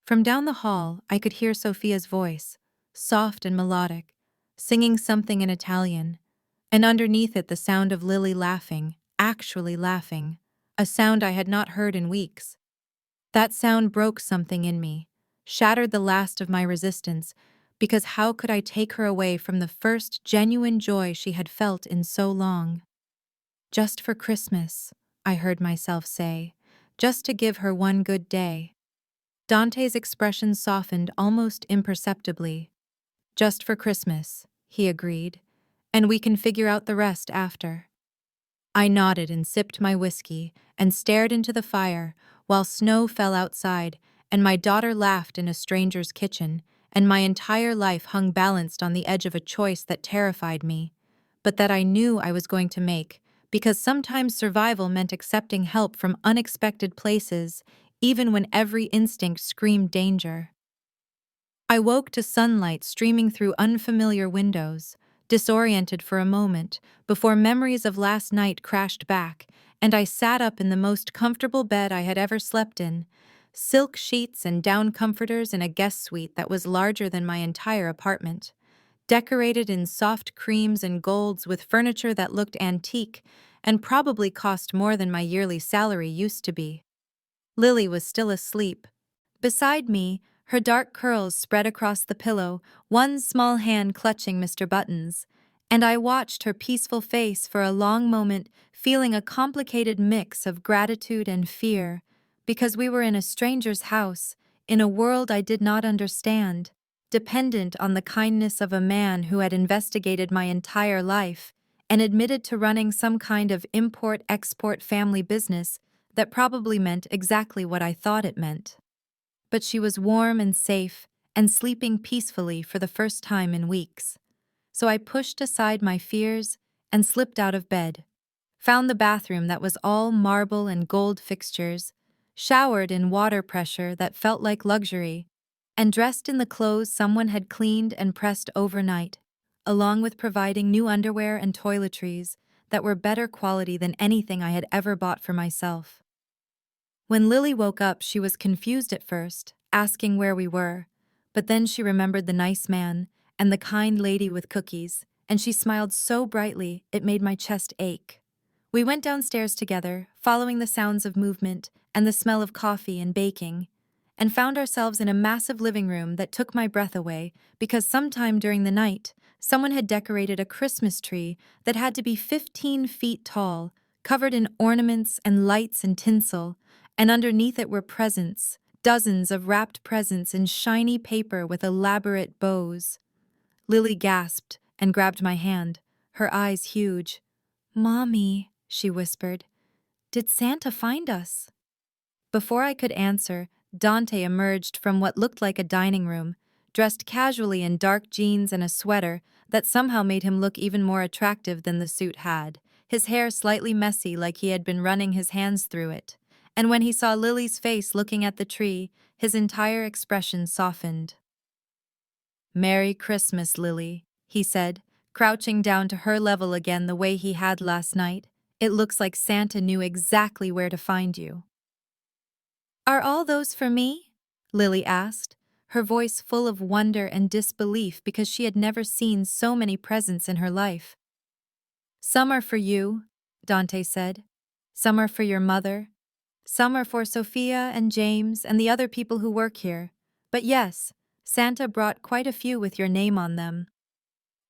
From down the hall, I could hear Sophia's voice, soft and melodic, singing something in Italian, and underneath it the sound of Lily laughing, actually laughing, a sound I had not heard in weeks. That sound broke something in me, shattered the last of my resistance, because how could I take her away from the first genuine joy she had felt in so long? "Just for Christmas," I heard myself say, "just to give her one good day." Dante's expression softened almost imperceptibly. "Just for Christmas," he agreed, "and we can figure out the rest after." I nodded and sipped my whiskey and stared into the fire while snow fell outside and my daughter laughed in a stranger's kitchen, and my entire life hung balanced on the edge of a choice that terrified me, but that I knew I was going to make, because sometimes survival meant accepting help from unexpected places, even when every instinct screamed danger. I woke to sunlight streaming through unfamiliar windows, disoriented for a moment, before memories of last night crashed back, and I sat up in the most comfortable bed I had ever slept in, silk sheets and down comforters in a guest suite that was larger than my entire apartment, decorated in soft creams and golds with furniture that looked antique and probably cost more than my yearly salary used to be. Lily was still asleep. Beside me, her dark curls spread across the pillow, one small hand clutching Mr. Button's, and I watched her peaceful face for a long moment, feeling a complicated mix of gratitude and fear, because we were in a stranger's house, in a world I did not understand, dependent on the kindness of a man who had investigated my entire life and admitted to running some kind of import-export family business that probably meant exactly what I thought it meant. But she was warm and safe and sleeping peacefully for the first time in weeks. So I pushed aside my fears and slipped out of bed, found the bathroom that was all marble and gold fixtures, showered in water pressure that felt like luxury, and dressed in the clothes someone had cleaned and pressed overnight, along with providing new underwear and toiletries that were better quality than anything I had ever bought for myself. When Lily woke up, she was confused at first, asking where we were, but then she remembered the nice man and the kind lady with cookies, and she smiled so brightly it made my chest ache. We went downstairs together, following the sounds of movement and the smell of coffee and baking, and found ourselves in a massive living room that took my breath away because sometime during the night, someone had decorated a Christmas tree that had to be 15 feet tall, covered in ornaments and lights and tinsel, and underneath it were presents, dozens of wrapped presents in shiny paper with elaborate bows. Lily gasped and grabbed my hand, her eyes huge. "Mommy," she whispered, "did Santa find us?" Before I could answer, Dante emerged from what looked like a dining room, dressed casually in dark jeans and a sweater that somehow made him look even more attractive than the suit had, his hair slightly messy like he had been running his hands through it. And when he saw Lily's face looking at the tree, his entire expression softened. "Merry Christmas, Lily," he said, crouching down to her level again the way he had last night. "It looks like Santa knew exactly where to find you." "Are all those for me?" Lily asked, her voice full of wonder and disbelief because she had never seen so many presents in her life. "Some are for you," Dante said. "Some are for your mother. Some are for Sophia and James and the other people who work here. But yes, Santa brought quite a few with your name on them."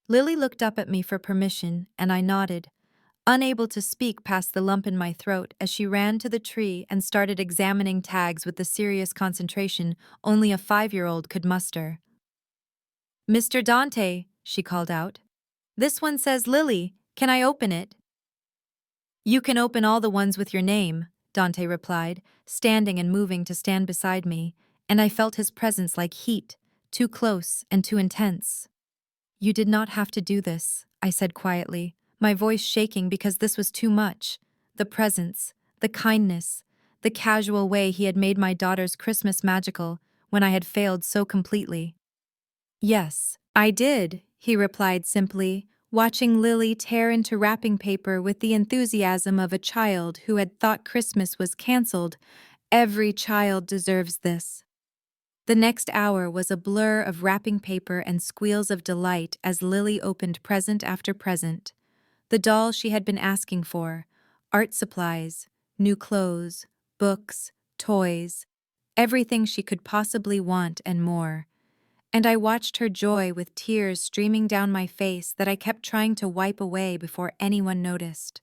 Lily looked up at me for permission, and I nodded, unable to speak past the lump in my throat as she ran to the tree and started examining tags with the serious concentration only a 5-year-old could muster. "Mr. Dante," she called out. "This one says Lily. Can I open it?" "You can open all the ones with your name," Dante replied, standing and moving to stand beside me, and I felt his presence like heat, too close and too intense. "You did not have to do this," I said quietly, my voice shaking because this was too much. The presence, the kindness, the casual way he had made my daughter's Christmas magical when I had failed so completely. "Yes, I did," he replied simply, watching Lily tear into wrapping paper with the enthusiasm of a child who had thought Christmas was cancelled. Every child deserves this. The next hour was a blur of wrapping paper and squeals of delight as Lily opened present after present. The doll she had been asking for, art supplies, new clothes, books, toys, everything she could possibly want and more. And I watched her joy with tears streaming down my face that I kept trying to wipe away before anyone noticed.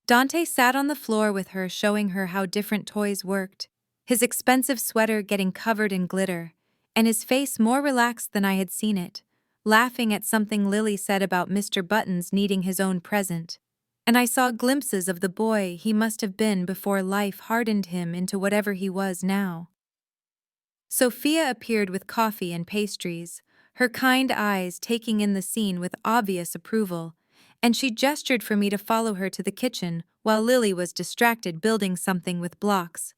Dante sat on the floor with her, showing her how different toys worked, his expensive sweater getting covered in glitter, and his face more relaxed than I had seen it, laughing at something Lily said about Mr. Buttons needing his own present. And I saw glimpses of the boy he must have been before life hardened him into whatever he was now. Sophia appeared with coffee and pastries, her kind eyes taking in the scene with obvious approval, and she gestured for me to follow her to the kitchen while Lily was distracted building something with blocks.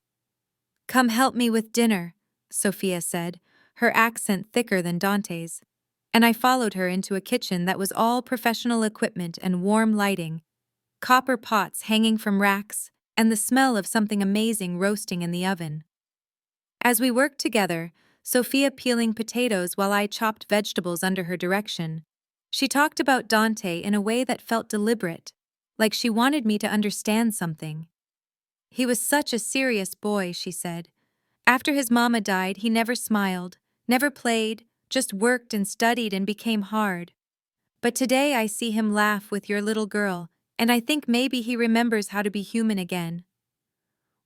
"Come help me with dinner," Sophia said, her accent thicker than Dante's, and I followed her into a kitchen that was all professional equipment and warm lighting, copper pots hanging from racks, and the smell of something amazing roasting in the oven. As we worked together, Sophia peeling potatoes while I chopped vegetables under her direction, she talked about Dante in a way that felt deliberate, like she wanted me to understand something. "He was such a serious boy," she said. "After his mama died, he never smiled, never played, just worked and studied and became hard. But today I see him laugh with your little girl, and I think maybe he remembers how to be human again."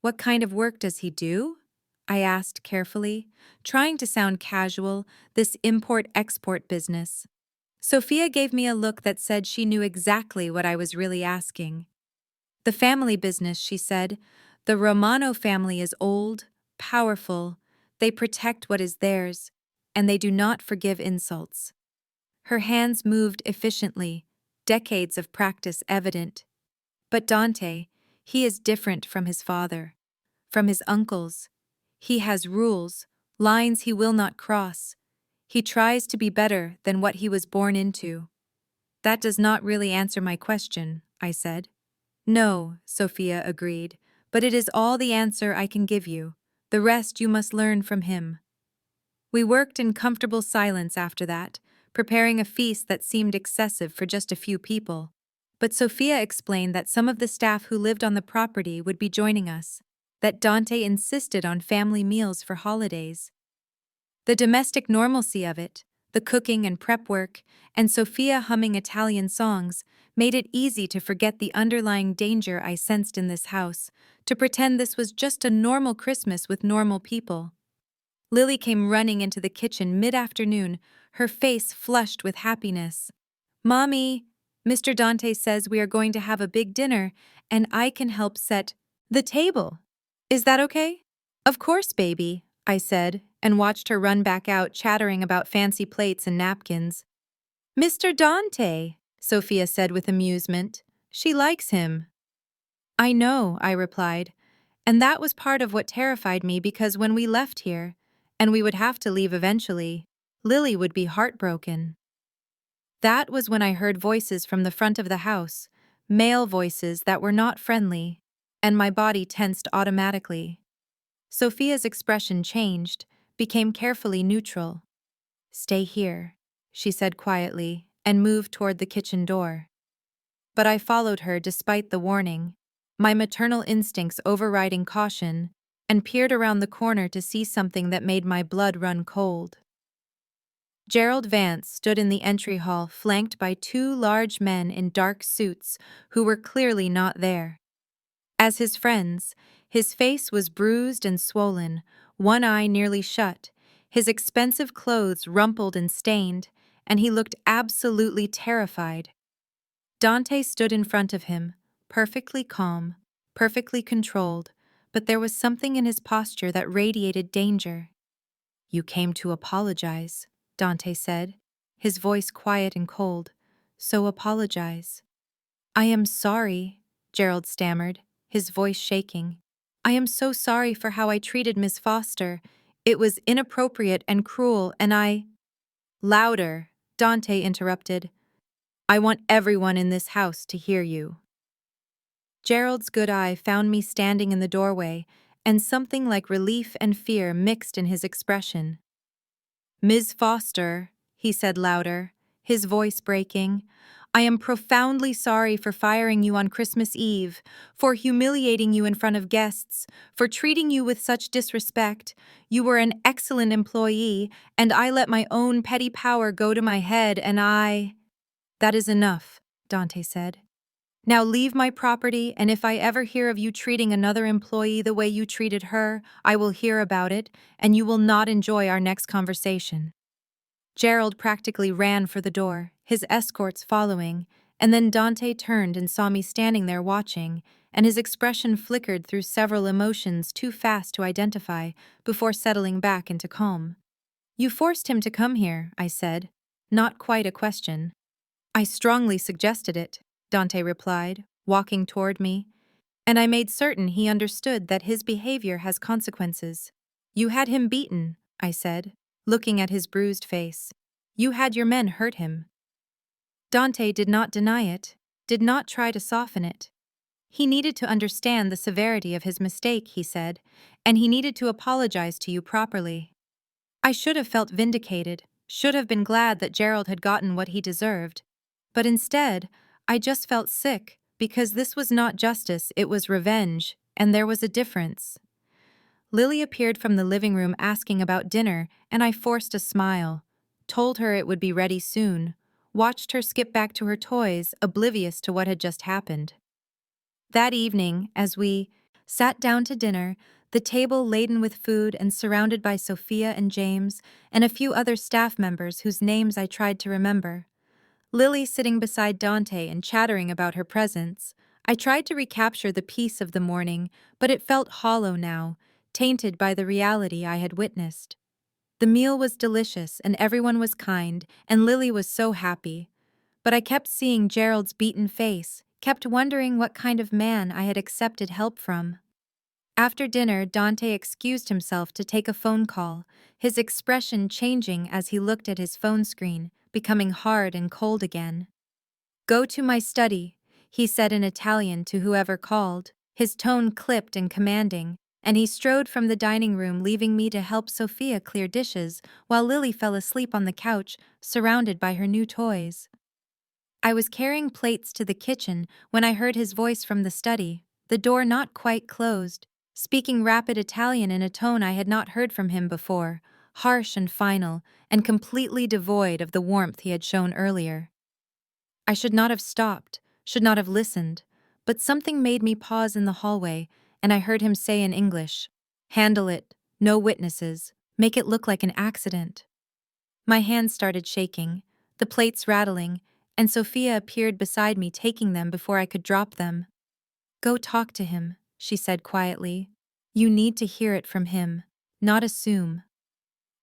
"What kind of work does he do?" I asked carefully, trying to sound casual, this import-export business. Sophia gave me a look that said she knew exactly what I was really asking. "The family business," she said. "The Romano family is old, powerful, they protect what is theirs, and they do not forgive insults." Her hands moved efficiently, decades of practice evident. "But Dante, he is different from his father, from his uncles. He has rules, lines he will not cross. He tries to be better than what he was born into." "That does not really answer my question," I said. "No," Sophia agreed, "but it is all the answer I can give you. The rest you must learn from him." We worked in comfortable silence after that, preparing a feast that seemed excessive for just a few people. But Sophia explained that some of the staff who lived on the property would be joining us, that Dante insisted on family meals for holidays. The domestic normalcy of it, the cooking and prep work, and Sophia humming Italian songs made it easy to forget the underlying danger I sensed in this house, to pretend this was just a normal Christmas with normal people. Lily came running into the kitchen mid-afternoon, her face flushed with happiness. "Mommy, Mr. Dante says we are going to have a big dinner, and I can help set the table. Is that okay?" "Of course, baby," I said, and watched her run back out chattering about fancy plates and napkins. "Mr. Dante," Sophia said with amusement. "She likes him." "I know," I replied, and that was part of what terrified me because when we left here, and we would have to leave eventually, Lily would be heartbroken. That was when I heard voices from the front of the house, male voices that were not friendly, and my body tensed automatically. Sophia's expression changed, became carefully neutral. "Stay here," she said quietly, and moved toward the kitchen door. But I followed her despite the warning, my maternal instincts overriding caution, and peered around the corner to see something that made my blood run cold. Gerald Vance stood in the entry hall flanked by two large men in dark suits who were clearly not there. As his friends, his face was bruised and swollen, one eye nearly shut, his expensive clothes rumpled and stained, and he looked absolutely terrified. Dante stood in front of him, perfectly calm, perfectly controlled, but there was something in his posture that radiated danger. "You came to apologize," Dante said, his voice quiet and cold. "So apologize." "I am sorry," Gerald stammered, his voice shaking. "I am so sorry for how I treated Miss Foster. It was inappropriate and cruel, and I—" "Louder," Dante interrupted. "I want everyone in this house to hear you." Gerald's good eye found me standing in the doorway, and something like relief and fear mixed in his expression. "Ms. Foster," he said louder, his voice breaking, "I am profoundly sorry for firing you on Christmas Eve, for humiliating you in front of guests, for treating you with such disrespect. You were an excellent employee, and I let my own petty power go to my head, and I—" "That is enough," Dante said. "Now leave my property, and if I ever hear of you treating another employee the way you treated her, I will hear about it, and you will not enjoy our next conversation." Gerald practically ran for the door, his escorts following, and then Dante turned and saw me standing there watching, and his expression flickered through several emotions too fast to identify before settling back into calm. "You forced him to come here," I said, not quite a question. "I strongly suggested it," Dante replied, walking toward me, "and I made certain he understood that his behavior has consequences." "You had him beaten," I said, looking at his bruised face. "You had your men hurt him." Dante did not deny it, did not try to soften it. "He needed to understand the severity of his mistake," he said, "and he needed to apologize to you properly." I should have felt vindicated, should have been glad that Gerald had gotten what he deserved. But instead, I just felt sick, because this was not justice, it was revenge, and there was a difference. Lily appeared from the living room asking about dinner, and I forced a smile, told her it would be ready soon, watched her skip back to her toys, oblivious to what had just happened. That evening, as we sat down to dinner, the table laden with food and surrounded by Sophia and James and a few other staff members whose names I tried to remember, Lily sitting beside Dante and chattering about her presence, I tried to recapture the peace of the morning, but it felt hollow now, tainted by the reality I had witnessed. The meal was delicious and everyone was kind, and Lily was so happy. But I kept seeing Gerald's beaten face, kept wondering what kind of man I had accepted help from. After dinner, Dante excused himself to take a phone call, his expression changing as he looked at his phone screen, becoming hard and cold again. "Go to my study," he said in Italian to whoever called, his tone clipped and commanding, and he strode from the dining room, leaving me to help Sophia clear dishes while Lily fell asleep on the couch, surrounded by her new toys. I was carrying plates to the kitchen when I heard his voice from the study, the door not quite closed, speaking rapid Italian in a tone I had not heard from him before, harsh and final, and completely devoid of the warmth he had shown earlier. I should not have stopped, should not have listened, but something made me pause in the hallway, and I heard him say in English, "Handle it, no witnesses, make it look like an accident." My hands started shaking, the plates rattling, and Sophia appeared beside me taking them before I could drop them. "Go talk to him," she said quietly. "You need to hear it from him, not assume."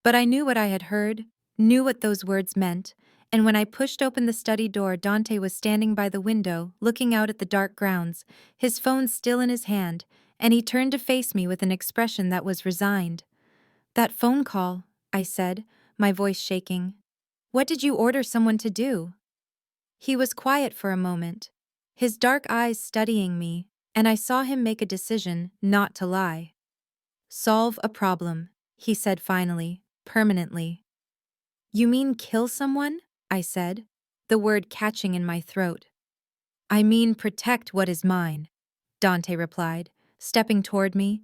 But I knew what I had heard, knew what those words meant, and when I pushed open the study door, Dante was standing by the window, looking out at the dark grounds, his phone still in his hand, and he turned to face me with an expression that was resigned. "That phone call," I said, my voice shaking. "What did you order someone to do?" He was quiet for a moment, his dark eyes studying me, and I saw him make a decision not to lie. "Solve a problem," he said finally, permanently. You mean kill someone? I said, the word catching in my throat. I mean protect what is mine, Dante replied, stepping toward me.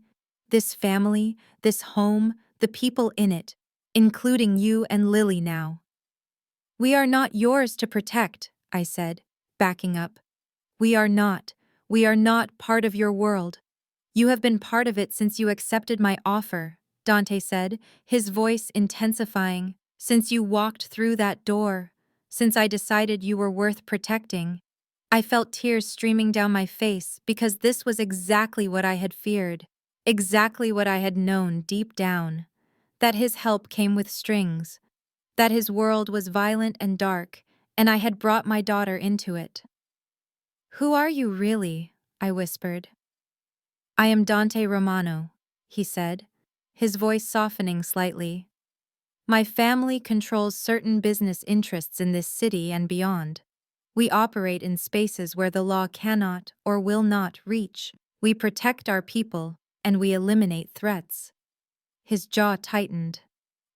This family, this home, the people in it, including you and Lily now. We are not yours to protect, I said, backing up. We are not. We are not part of your world. You have been part of it since you accepted my offer, Dante said, his voice intensifying. Since you walked through that door, since I decided you were worth protecting. I felt tears streaming down my face because this was exactly what I had feared, exactly what I had known deep down. That his help came with strings, that his world was violent and dark, and I had brought my daughter into it. Who are you really? I whispered. I am Dante Romano, he said, his voice softening slightly. My family controls certain business interests in this city and beyond. We operate in spaces where the law cannot or will not reach. We protect our people, and we eliminate threats. His jaw tightened.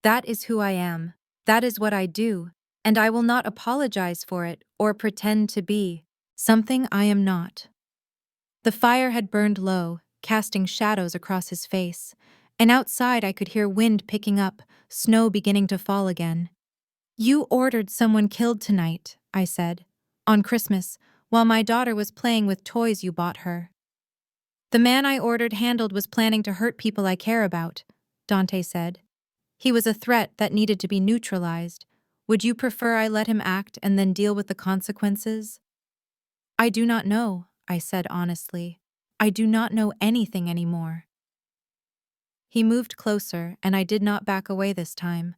That is who I am. That is what I do, and I will not apologize for it or pretend to be something I am not. The fire had burned low, casting shadows across his face, and outside I could hear wind picking up, snow beginning to fall again. You ordered someone killed tonight, I said, on Christmas, while my daughter was playing with toys you bought her. The man I ordered handled was planning to hurt people I care about, Dante said. He was a threat that needed to be neutralized. Would you prefer I let him act and then deal with the consequences? I do not know, I said honestly. I do not know anything anymore. He moved closer, and I did not back away this time,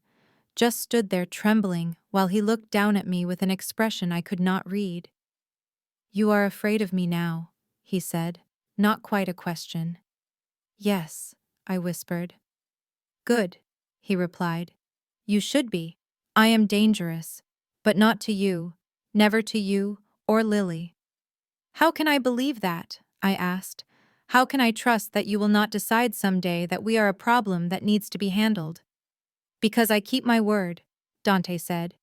just stood there trembling while he looked down at me with an expression I could not read. You are afraid of me now, he said, not quite a question. Yes, I whispered. Good, he replied. You should be. I am dangerous, but not to you, never to you or Lily. How can I believe that? I asked. How can I trust that you will not decide someday that we are a problem that needs to be handled? Because I keep my word, Dante said.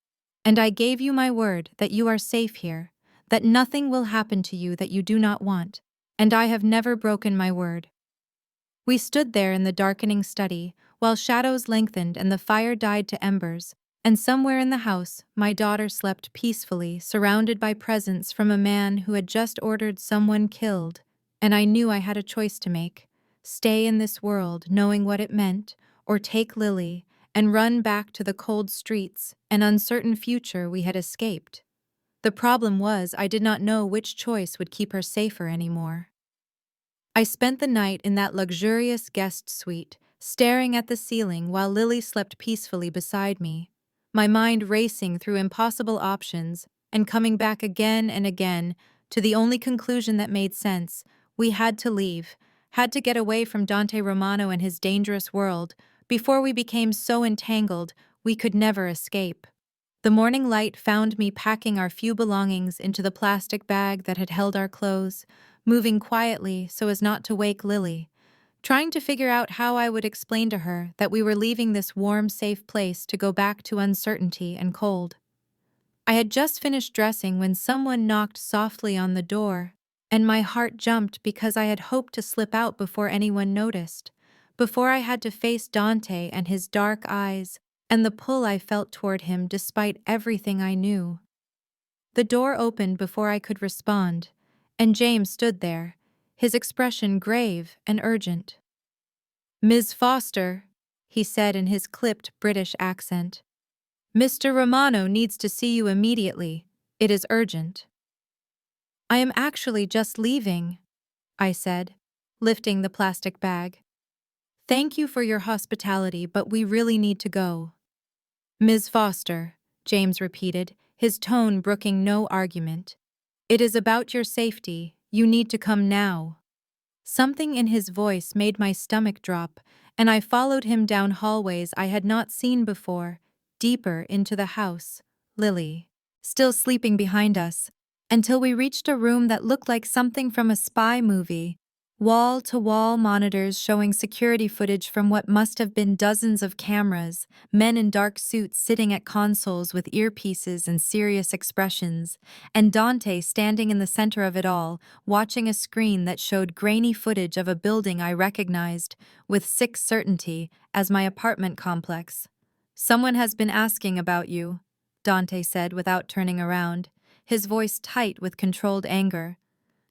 And I gave you my word that you are safe here, that nothing will happen to you that you do not want, and I have never broken my word. We stood there in the darkening study, while shadows lengthened and the fire died to embers, and somewhere in the house, my daughter slept peacefully, surrounded by presents from a man who had just ordered someone killed, and I knew I had a choice to make: stay in this world, knowing what it meant, or take Lily and run back to the cold streets and uncertain future we had escaped. The problem was I did not know which choice would keep her safer anymore. I spent the night in that luxurious guest suite, staring at the ceiling while Lily slept peacefully beside me, my mind racing through impossible options and coming back again and again to the only conclusion that made sense: we had to leave, had to get away from Dante Romano and his dangerous world before we became so entangled we could never escape. The morning light found me packing our few belongings into the plastic bag that had held our clothes, moving quietly so as not to wake Lily, trying to figure out how I would explain to her that we were leaving this warm, safe place to go back to uncertainty and cold. I had just finished dressing when someone knocked softly on the door, and my heart jumped because I had hoped to slip out before anyone noticed, before I had to face Dante and his dark eyes, and the pull I felt toward him despite everything I knew. The door opened before I could respond, and James stood there, his expression grave and urgent. "Ms. Foster," he said in his clipped British accent, "Mr. Romano needs to see you immediately. It is urgent." "I am actually just leaving," I said, lifting the plastic bag. "Thank you for your hospitality, but we really need to go." "Ms. Foster," James repeated, his tone brooking no argument. "It is about your safety. You need to come now." Something in his voice made my stomach drop, and I followed him down hallways I had not seen before, deeper into the house, Lily still sleeping behind us, until we reached a room that looked like something from a spy movie, Wall-to-wall monitors showing security footage from what must have been dozens of cameras, men in dark suits sitting at consoles with earpieces and serious expressions, and Dante standing in the center of it all, watching a screen that showed grainy footage of a building I recognized, with sick certainty, as my apartment complex. "Someone has been asking about you," Dante said without turning around, his voice tight with controlled anger.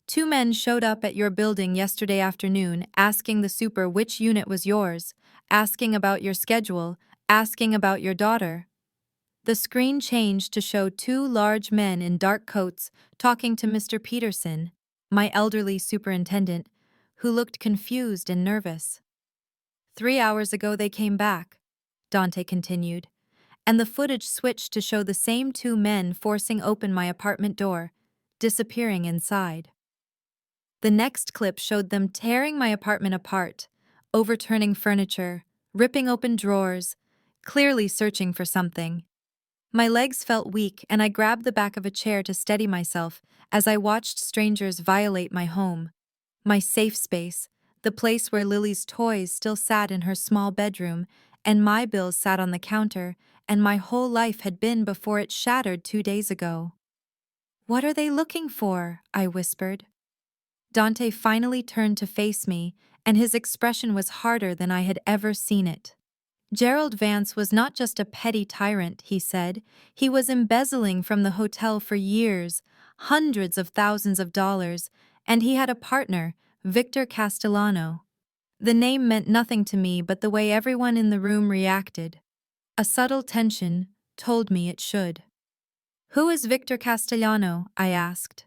"Two men showed up at your building yesterday afternoon asking the super which unit was yours, asking about your schedule, asking about your daughter." The screen changed to show two large men in dark coats talking to Mr. Peterson, my elderly superintendent, who looked confused and nervous. "3 hours ago they came back," Dante continued, and the footage switched to show the same two men forcing open my apartment door, disappearing inside. The next clip showed them tearing my apartment apart, overturning furniture, ripping open drawers, clearly searching for something. My legs felt weak and I grabbed the back of a chair to steady myself as I watched strangers violate my home, my safe space, the place where Lily's toys still sat in her small bedroom, and my bills sat on the counter, and my whole life had been before it shattered 2 days ago. "What are they looking for?" I whispered. Dante finally turned to face me, and his expression was harder than I had ever seen it. "Gerald Vance was not just a petty tyrant," he said. "He was embezzling from the hotel for years, hundreds of thousands of dollars, and he had a partner, Victor Castellano." The name meant nothing to me but the way everyone in the room reacted. A subtle tension told me it should. "Who is Victor Castellano?" I asked.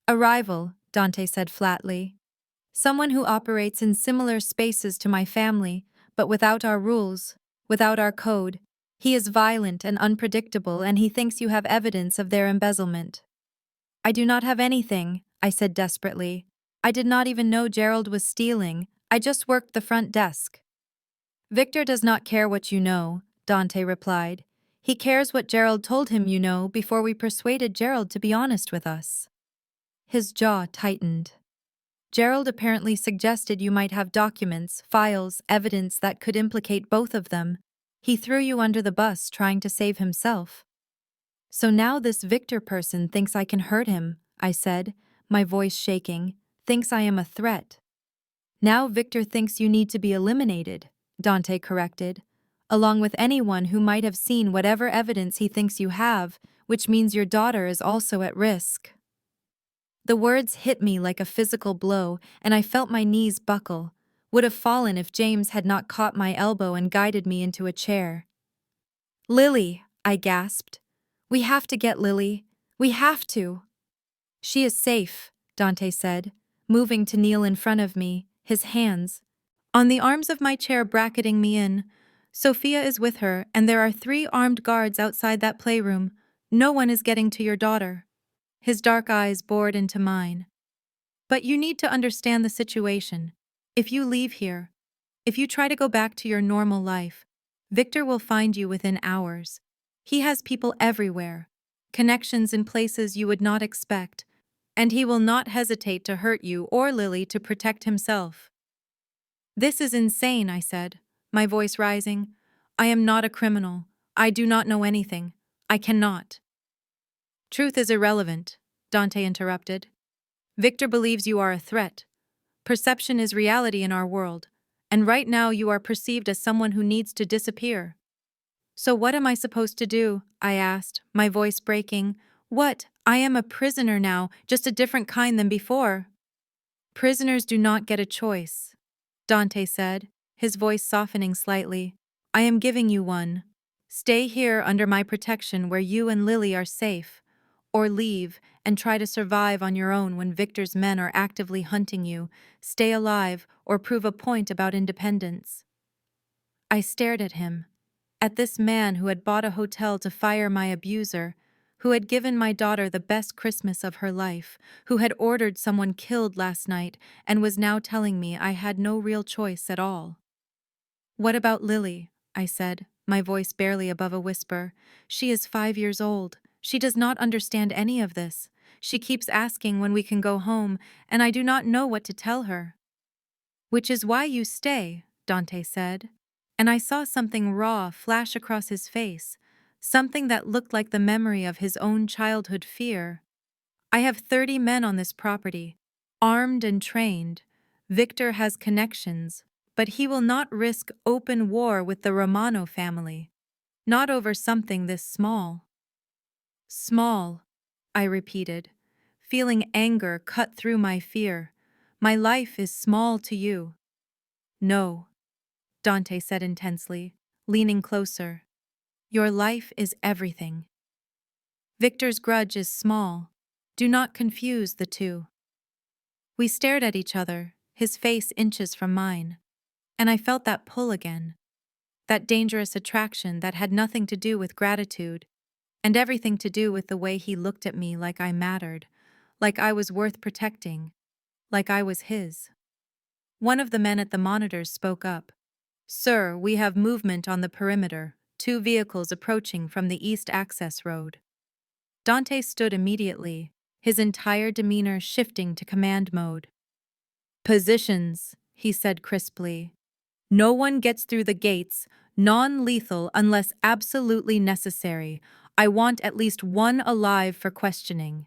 "A rival," Dante said flatly. "Someone who operates in similar spaces to my family, but without our rules, without our code. He is violent and unpredictable, and he thinks you have evidence of their embezzlement." "I do not have anything," I said desperately. "I did not even know Gerald was stealing. I just worked the front desk." "Victor does not care what you know," Dante replied. "He cares what Gerald told him you know before we persuaded Gerald to be honest with us." His jaw tightened. "Gerald apparently suggested you might have documents, files, evidence that could implicate both of them. He threw you under the bus trying to save himself." "So now this Victor person thinks I can hurt him," I said, my voice shaking, "thinks I am a threat." "Now Victor thinks you need to be eliminated," Dante corrected, "along with anyone who might have seen whatever evidence he thinks you have, which means your daughter is also at risk." The words hit me like a physical blow, and I felt my knees buckle, would have fallen if James had not caught my elbow and guided me into a chair. "Lily," I gasped. "We have to get Lily. We have to." "She is safe," Dante said, moving to kneel in front of me, his hands on the arms of my chair bracketing me in. "Sophia is with her, and there are 3 armed guards outside that playroom. No one is getting to your daughter." His dark eyes bored into mine. "But you need to understand the situation. If you leave here, if you try to go back to your normal life, Victor will find you within hours. He has people everywhere, connections in places you would not expect, and he will not hesitate to hurt you or Lily to protect himself." "This is insane," I said, my voice rising. "I am not a criminal. I do not know anything. I cannot." "Truth is irrelevant," Dante interrupted. "Victor believes you are a threat. Perception is reality in our world, and right now you are perceived as someone who needs to disappear." "So what am I supposed to do?" I asked, my voice breaking. "What? I am a prisoner now, just a different kind than before." "Prisoners do not get a choice," Dante said, his voice softening slightly. "I am giving you one. Stay here under my protection where you and Lily are safe, or leave and try to survive on your own when Victor's men are actively hunting you, stay alive, or prove a point about independence." I stared at him, at this man who had bought a hotel to fire my abuser, who had given my daughter the best Christmas of her life, who had ordered someone killed last night and was now telling me I had no real choice at all. "What about Lily?" I said, my voice barely above a whisper. "She is 5 years old. She does not understand any of this. She keeps asking when we can go home, and I do not know what to tell her." Which is why you stay, Dante said. And I saw something raw flash across his face, something that looked like the memory of his own childhood fear. I have 30 men on this property, armed and trained. Victor has connections, but he will not risk open war with the Romano family. Not over something this small. Small, I repeated, feeling anger cut through my fear. My life is small to you. No, Dante said intensely, leaning closer. Your life is everything. Victor's grudge is small. Do not confuse the two. We stared at each other, his face inches from mine. And I felt that pull again. That dangerous attraction that had nothing to do with gratitude, and everything to do with the way he looked at me like I mattered, like I was worth protecting, like I was his. One of the men at the monitors spoke up. Sir, we have movement on the perimeter, 2 vehicles approaching from the east access road. Dante stood immediately, his entire demeanor shifting to command mode. Positions, he said crisply. No one gets through the gates, non-lethal unless absolutely necessary. I want at least one alive for questioning.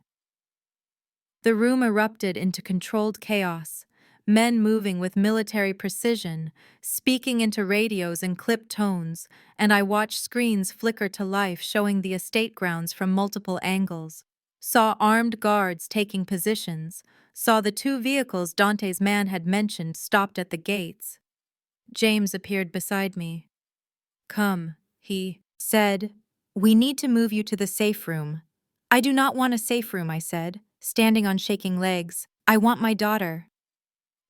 The room erupted into controlled chaos, men moving with military precision, speaking into radios in clipped tones, and I watched screens flicker to life showing the estate grounds from multiple angles. Saw armed guards taking positions, saw the 2 vehicles Dante's man had mentioned stopped at the gates. James appeared beside me. Come, he said. We need to move you to the safe room. I do not want a safe room, I said, standing on shaking legs. I want my daughter.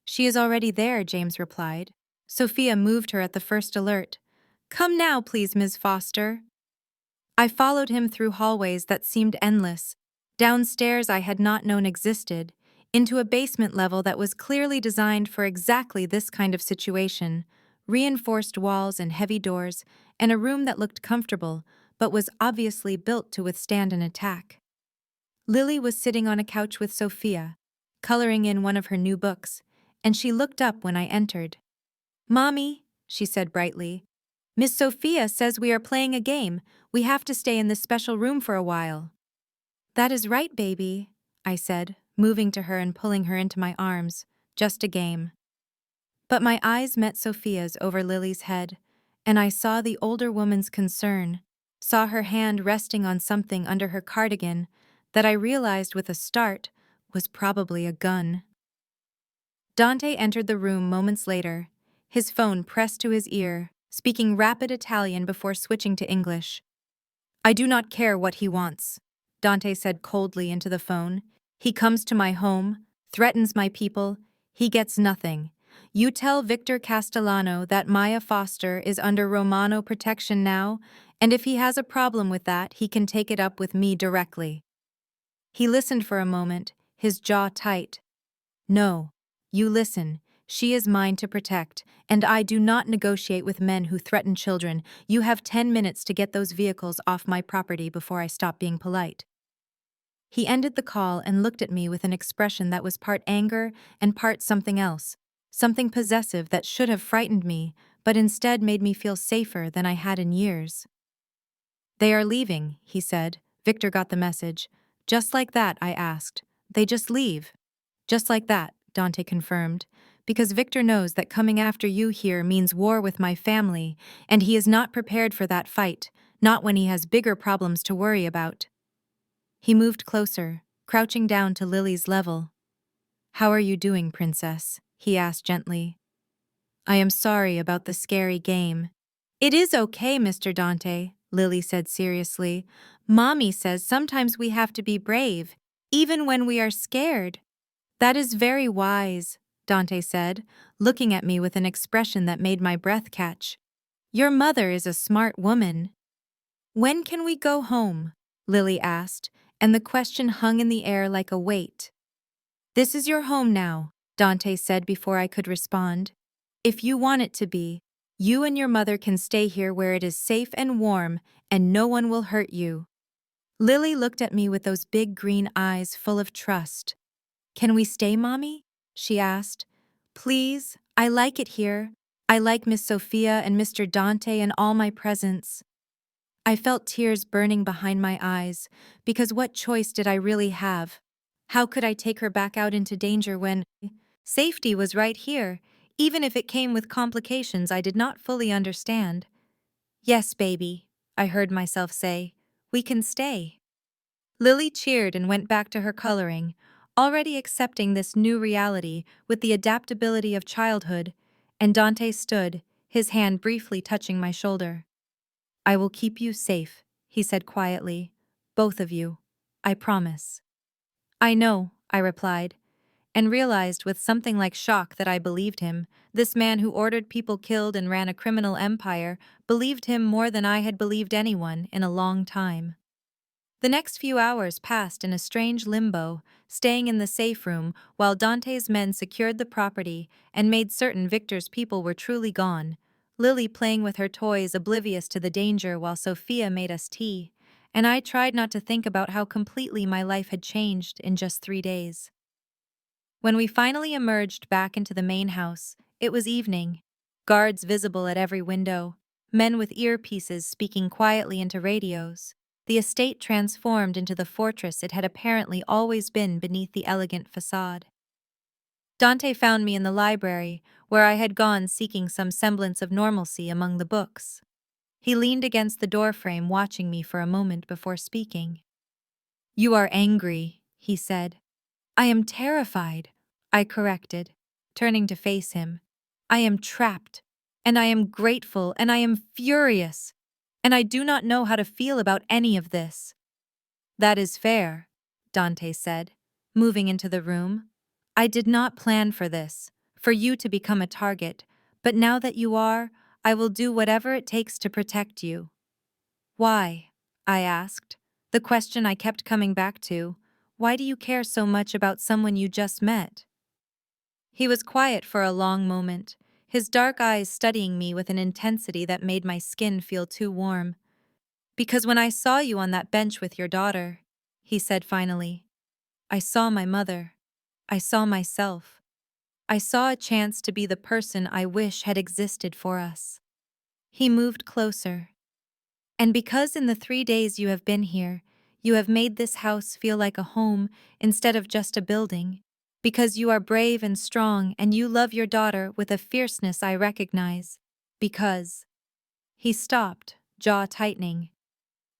She is already there, James replied. Sophia moved her at the first alert. Come now, please, Ms. Foster. I followed him through hallways that seemed endless, downstairs I had not known existed, into a basement level that was clearly designed for exactly this kind of situation, reinforced walls and heavy doors, and a room that looked comfortable, but was obviously built to withstand an attack. Lily was sitting on a couch with Sophia, coloring in one of her new books, and she looked up when I entered. Mommy, she said brightly, Miss Sophia says we are playing a game. We have to stay in this special room for a while. That is right, baby, I said, moving to her and pulling her into my arms. Just a game. But my eyes met Sophia's over Lily's head, and I saw the older woman's concern, saw her hand resting on something under her cardigan that I realized with a start was probably a gun. Dante entered the room moments later, his phone pressed to his ear, speaking rapid Italian before switching to English. I do not care what he wants, Dante said coldly into the phone. He comes to my home, threatens my people, he gets nothing. You tell Victor Castellano that Maya Foster is under Romano protection now, and if he has a problem with that, he can take it up with me directly. He listened for a moment, his jaw tight. No, you listen. She is mine to protect, and I do not negotiate with men who threaten children. You have 10 minutes to get those vehicles off my property before I stop being polite. He ended the call and looked at me with an expression that was part anger and part something else, something possessive that should have frightened me, but instead made me feel safer than I had in years. They are leaving, he said. Victor got the message. Just like that, I asked. They just leave. Just like that, Dante confirmed, because Victor knows that coming after you here means war with my family, and he is not prepared for that fight, not when he has bigger problems to worry about. He moved closer, crouching down to Lily's level. How are you doing, princess? He asked gently. I am sorry about the scary game. It is okay, Mr. Dante, Lily said seriously. Mommy says sometimes we have to be brave, even when we are scared. That is very wise, Dante said, looking at me with an expression that made my breath catch. Your mother is a smart woman. When can we go home? Lily asked, and the question hung in the air like a weight. This is your home now, Dante said before I could respond. If you want it to be, you and your mother can stay here where it is safe and warm, and no one will hurt you. Lily looked at me with those big green eyes full of trust. Can we stay, Mommy? She asked. Please, I like it here. I like Miss Sophia and Mr. Dante and all my presents. I felt tears burning behind my eyes, because what choice did I really have? How could I take her back out into danger when safety was right here, even if it came with complications I did not fully understand? Yes, baby, I heard myself say. We can stay. Lily cheered and went back to her coloring, already accepting this new reality with the adaptability of childhood, and Dante stood, his hand briefly touching my shoulder. I will keep you safe, he said quietly. Both of you. I promise. I know, I replied, and realized with something like shock that I believed him. This man who ordered people killed and ran a criminal empire believed him more than I had believed anyone in a long time. The next few hours passed in a strange limbo, staying in the safe room while Dante's men secured the property and made certain Victor's people were truly gone, Lily playing with her toys oblivious to the danger while Sophia made us tea, and I tried not to think about how completely my life had changed in just 3 days. When we finally emerged back into the main house, it was evening, guards visible at every window, men with earpieces speaking quietly into radios. The estate transformed into the fortress it had apparently always been beneath the elegant facade. Dante found me in the library, where I had gone seeking some semblance of normalcy among the books. He leaned against the doorframe, watching me for a moment before speaking. "You are angry," he said. "I am terrified," I corrected, turning to face him. "I am trapped, and I am grateful, and I am furious, and I do not know how to feel about any of this." "That is fair," Dante said, moving into the room. "I did not plan for this, for you to become a target, but now that you are, I will do whatever it takes to protect you." "Why?" I asked, the question I kept coming back to. "Why do you care so much about someone you just met?" He was quiet for a long moment, his dark eyes studying me with an intensity that made my skin feel too warm. "Because when I saw you on that bench with your daughter," he said finally, "I saw my mother. I saw myself. I saw a chance to be the person I wish had existed for us." He moved closer. "And because in the 3 days you have been here, you have made this house feel like a home instead of just a building. Because you are brave and strong and you love your daughter with a fierceness I recognize. Because—" He stopped, jaw tightening.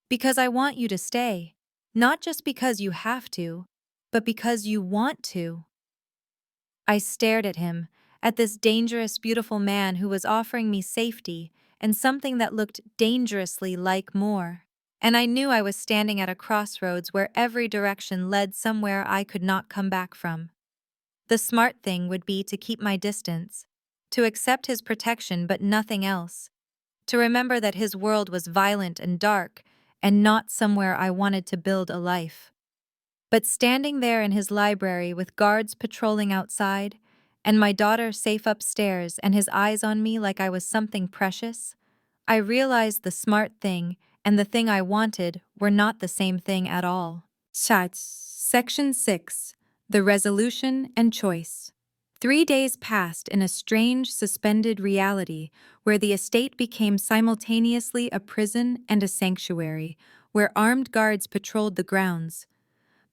"Because I want you to stay. Not just because you have to, but because you want to." I stared at him, at this dangerous, beautiful man who was offering me safety and something that looked dangerously like more. And I knew I was standing at a crossroads where every direction led somewhere I could not come back from. The smart thing would be to keep my distance, to accept his protection but nothing else, to remember that his world was violent and dark and not somewhere I wanted to build a life. But standing there in his library with guards patrolling outside, and my daughter safe upstairs and his eyes on me like I was something precious, I realized the smart thing and the thing I wanted were not the same thing at all. Section 6. The Resolution and Choice. 3 days passed in a strange, suspended reality where the estate became simultaneously a prison and a sanctuary, where armed guards patrolled the grounds.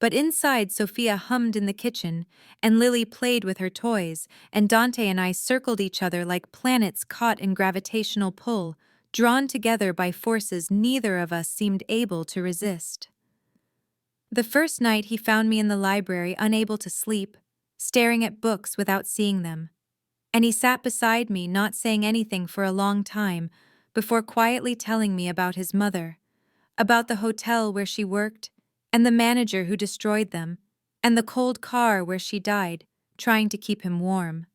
But inside, Sophia hummed in the kitchen, and Lily played with her toys, and Dante and I circled each other like planets caught in gravitational pull, drawn together by forces neither of us seemed able to resist. The first night he found me in the library, unable to sleep, staring at books without seeing them. And he sat beside me, not saying anything for a long time, before quietly telling me about his mother, about the hotel where she worked, and the manager who destroyed them, and the cold car where she died, trying to keep him warm.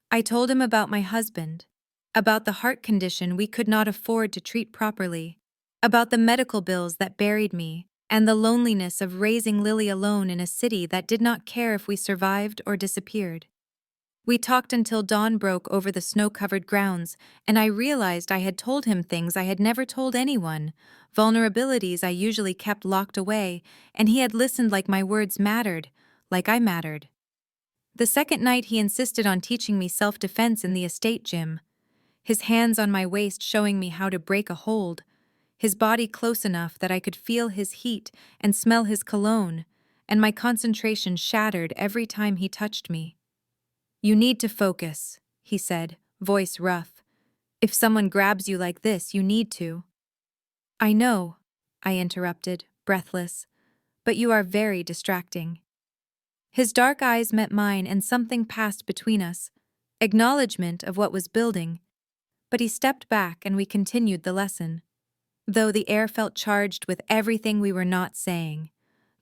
I told him about my husband, about the heart condition we could not afford to treat properly, about the medical bills that buried me, and the loneliness of raising Lily alone in a city that did not care if we survived or disappeared. We talked until dawn broke over the snow-covered grounds, and I realized I had told him things I had never told anyone, vulnerabilities I usually kept locked away, and he had listened like my words mattered, like I mattered. The second night he insisted on teaching me self-defense in the estate gym, his hands on my waist showing me how to break a hold, his body close enough that I could feel his heat and smell his cologne, and my concentration shattered every time he touched me. "You need to focus," he said, voice rough. "If someone grabs you like this, you need to." "I know," I interrupted, breathless, "but you are very distracting." His dark eyes met mine and something passed between us, acknowledgement of what was building, but he stepped back and we continued the lesson, though the air felt charged with everything we were not saying.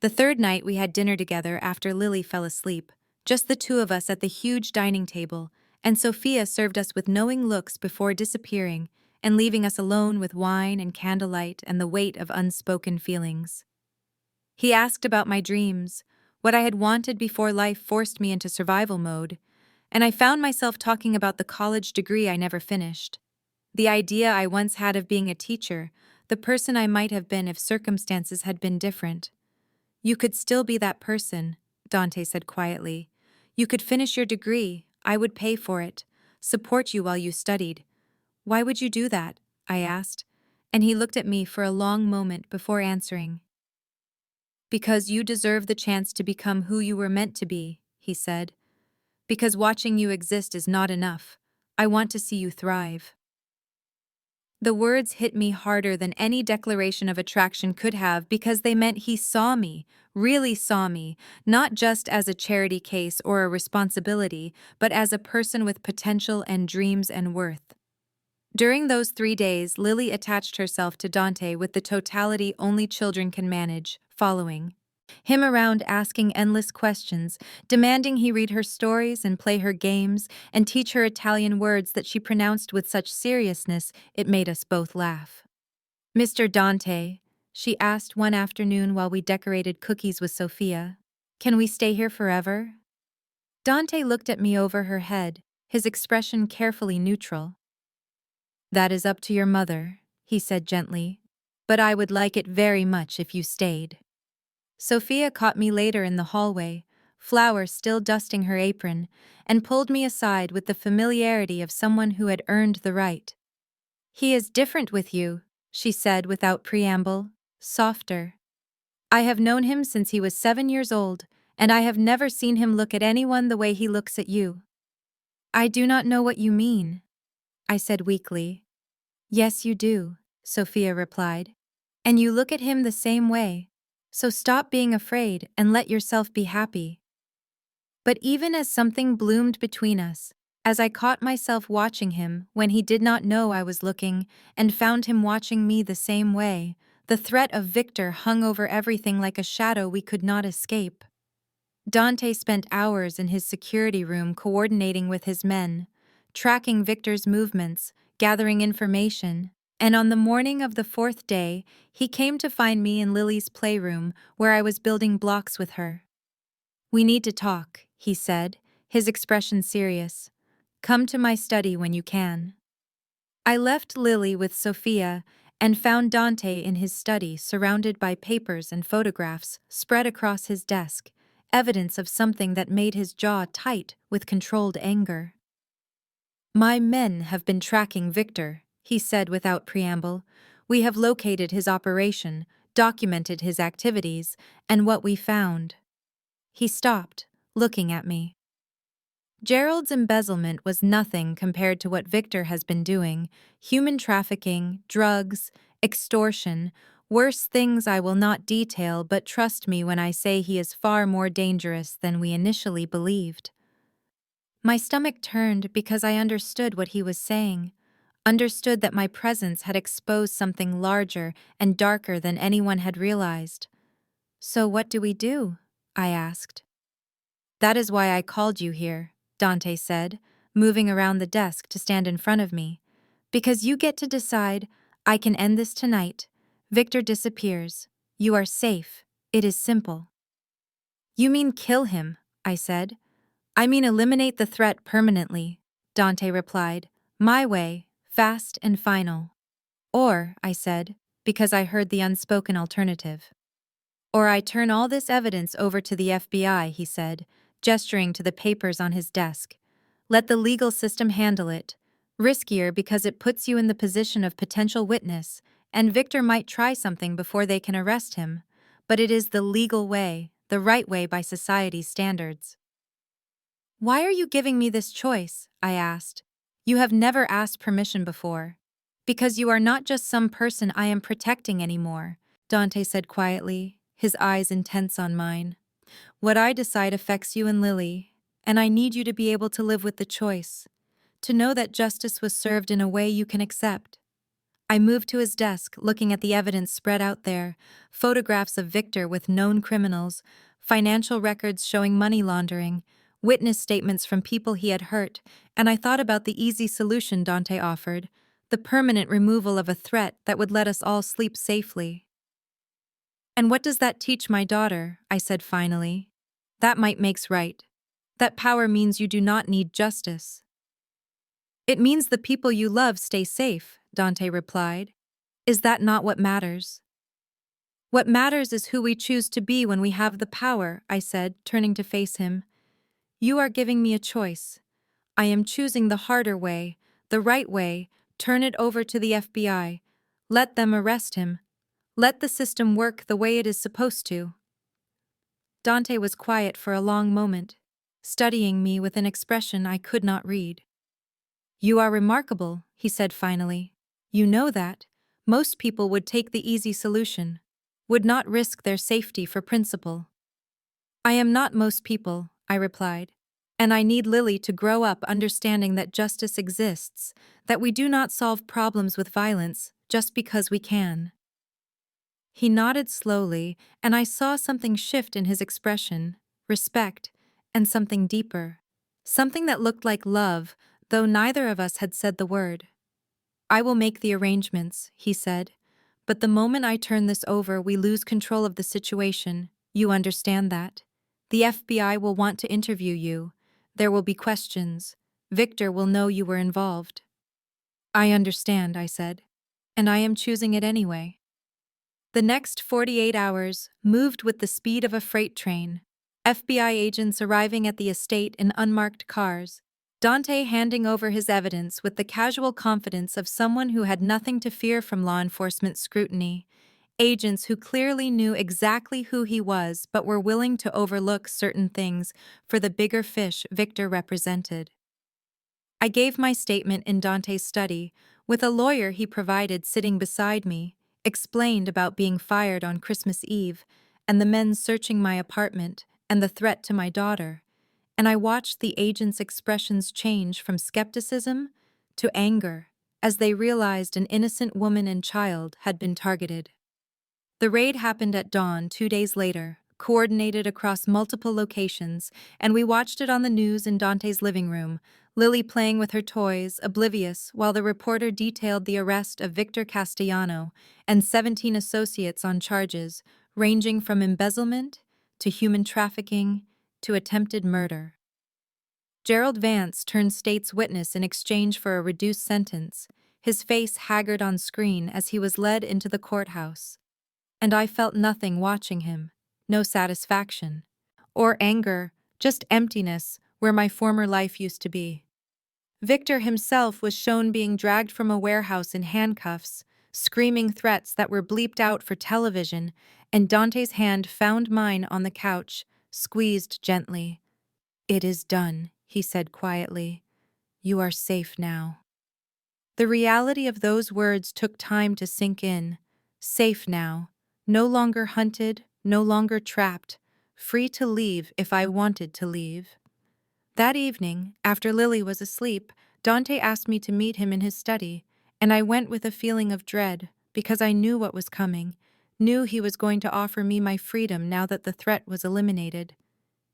The third night we had dinner together after Lily fell asleep, just the two of us at the huge dining table, and Sophia served us with knowing looks before disappearing and leaving us alone with wine and candlelight and the weight of unspoken feelings. He asked about my dreams, what I had wanted before life forced me into survival mode, and I found myself talking about the college degree I never finished. The idea I once had of being a teacher, the person I might have been if circumstances had been different. "You could still be that person," Dante said quietly. "You could finish your degree, I would pay for it, support you while you studied." "Why would you do that?" I asked, and he looked at me for a long moment before answering. "Because you deserve the chance to become who you were meant to be," he said. "Because watching you exist is not enough. I want to see you thrive." The words hit me harder than any declaration of attraction could have because they meant he saw me, really saw me, not just as a charity case or a responsibility, but as a person with potential and dreams and worth. During those 3 days, Lily attached herself to Dante with the totality only children can manage, following him around asking endless questions, demanding he read her stories and play her games and teach her Italian words that she pronounced with such seriousness it made us both laugh. "Mr. Dante," she asked one afternoon while we decorated cookies with Sophia, "can we stay here forever?" Dante looked at me over her head, his expression carefully neutral. "That is up to your mother," he said gently, "but I would like it very much if you stayed." Sophia caught me later in the hallway, flour still dusting her apron, and pulled me aside with the familiarity of someone who had earned the right. "He is different with you," she said without preamble, softer. "I have known him since he was 7 years old, and I have never seen him look at anyone the way he looks at you." "I do not know what you mean," I said weakly. "Yes, you do," Sophia replied. "And you look at him the same way. So stop being afraid and let yourself be happy." But even as something bloomed between us, as I caught myself watching him when he did not know I was looking and found him watching me the same way, the threat of Victor hung over everything like a shadow we could not escape. Dante spent hours in his security room coordinating with his men, tracking Victor's movements, gathering information, and on the morning of the 4th day, he came to find me in Lily's playroom where I was building blocks with her. "We need to talk," he said, his expression serious. "Come to my study when you can." I left Lily with Sophia and found Dante in his study surrounded by papers and photographs spread across his desk, evidence of something that made his jaw tight with controlled anger. "My men have been tracking Victor," he said without preamble. "We have located his operation, documented his activities, and what we found." He stopped, looking at me. "Gerald's embezzlement was nothing compared to what Victor has been doing: human trafficking, drugs, extortion, worse things I will not detail, but trust me when I say he is far more dangerous than we initially believed." My stomach turned because I understood what he was saying, understood that my presence had exposed something larger and darker than anyone had realized. "So what do we do?" I asked. "That is why I called you here," Dante said, moving around the desk to stand in front of me. "Because you get to decide. I can end this tonight. Victor disappears. You are safe. It is simple." "You mean kill him," I said. "I mean eliminate the threat permanently," Dante replied. "My way, fast and final." "Or," I said, because I heard the unspoken alternative. "Or I turn all this evidence over to the FBI," he said, gesturing to the papers on his desk. Let the legal system handle it. Riskier because it puts you in the position of potential witness, and Victor might try something before they can arrest him. But it is the legal way, the right way by society's standards. Why are you giving me this choice? I asked. You have never asked permission before. Because you are not just some person I am protecting anymore, Dante said quietly, his eyes intense on mine. What I decide affects you and Lily, and I need you to be able to live with the choice, to know that justice was served in a way you can accept. I moved to his desk, looking at the evidence spread out there, photographs of Victor with known criminals, financial records showing money laundering, witness statements from people he had hurt, and I thought about the easy solution Dante offered, the permanent removal of a threat that would let us all sleep safely. And what does that teach my daughter? I said finally. That might makes right. That power means you do not need justice. It means the people you love stay safe, Dante replied. Is that not what matters? What matters is who we choose to be when we have the power, I said, turning to face him. You are giving me a choice. I am choosing the harder way, the right way, turn it over to the FBI. Let them arrest him. Let the system work the way it is supposed to. Dante was quiet for a long moment, studying me with an expression I could not read. You are remarkable, he said finally. You know that. Most people would take the easy solution, would not risk their safety for principle. I am not most people, I replied, and I need Lily to grow up understanding that justice exists, that we do not solve problems with violence just because we can. He nodded slowly, and I saw something shift in his expression, respect, and something deeper. Something that looked like love, though neither of us had said the word. I will make the arrangements, he said. But the moment I turn this over, we lose control of the situation. You understand that? The FBI will want to interview you. There will be questions. Victor will know you were involved. I understand, I said. And I am choosing it anyway. The next 48 hours moved with the speed of a freight train. FBI agents arriving at the estate in unmarked cars. Dante handing over his evidence with the casual confidence of someone who had nothing to fear from law enforcement scrutiny. Agents who clearly knew exactly who he was but were willing to overlook certain things for the bigger fish Victor represented. I gave my statement in Dante's study, with a lawyer he provided sitting beside me, explained about being fired on Christmas Eve, and the men searching my apartment, and the threat to my daughter, and I watched the agents' expressions change from skepticism to anger as they realized an innocent woman and child had been targeted. The raid happened at dawn 2 days later, coordinated across multiple locations, and we watched it on the news in Dante's living room, Lily playing with her toys, oblivious, while the reporter detailed the arrest of Victor Castellano and 17 associates on charges ranging from embezzlement to human trafficking to attempted murder. Gerald Vance turned state's witness in exchange for a reduced sentence, his face haggard on screen as he was led into the courthouse. And I felt nothing watching him, no satisfaction. Or anger, just emptiness where my former life used to be. Victor himself was shown being dragged from a warehouse in handcuffs, screaming threats that were bleeped out for television, and Dante's hand found mine on the couch, squeezed gently. It is done, he said quietly. You are safe now. The reality of those words took time to sink in. Safe now. No longer hunted, no longer trapped, free to leave if I wanted to leave. That evening, after Lily was asleep, Dante asked me to meet him in his study, and I went with a feeling of dread, because I knew what was coming, knew he was going to offer me my freedom now that the threat was eliminated.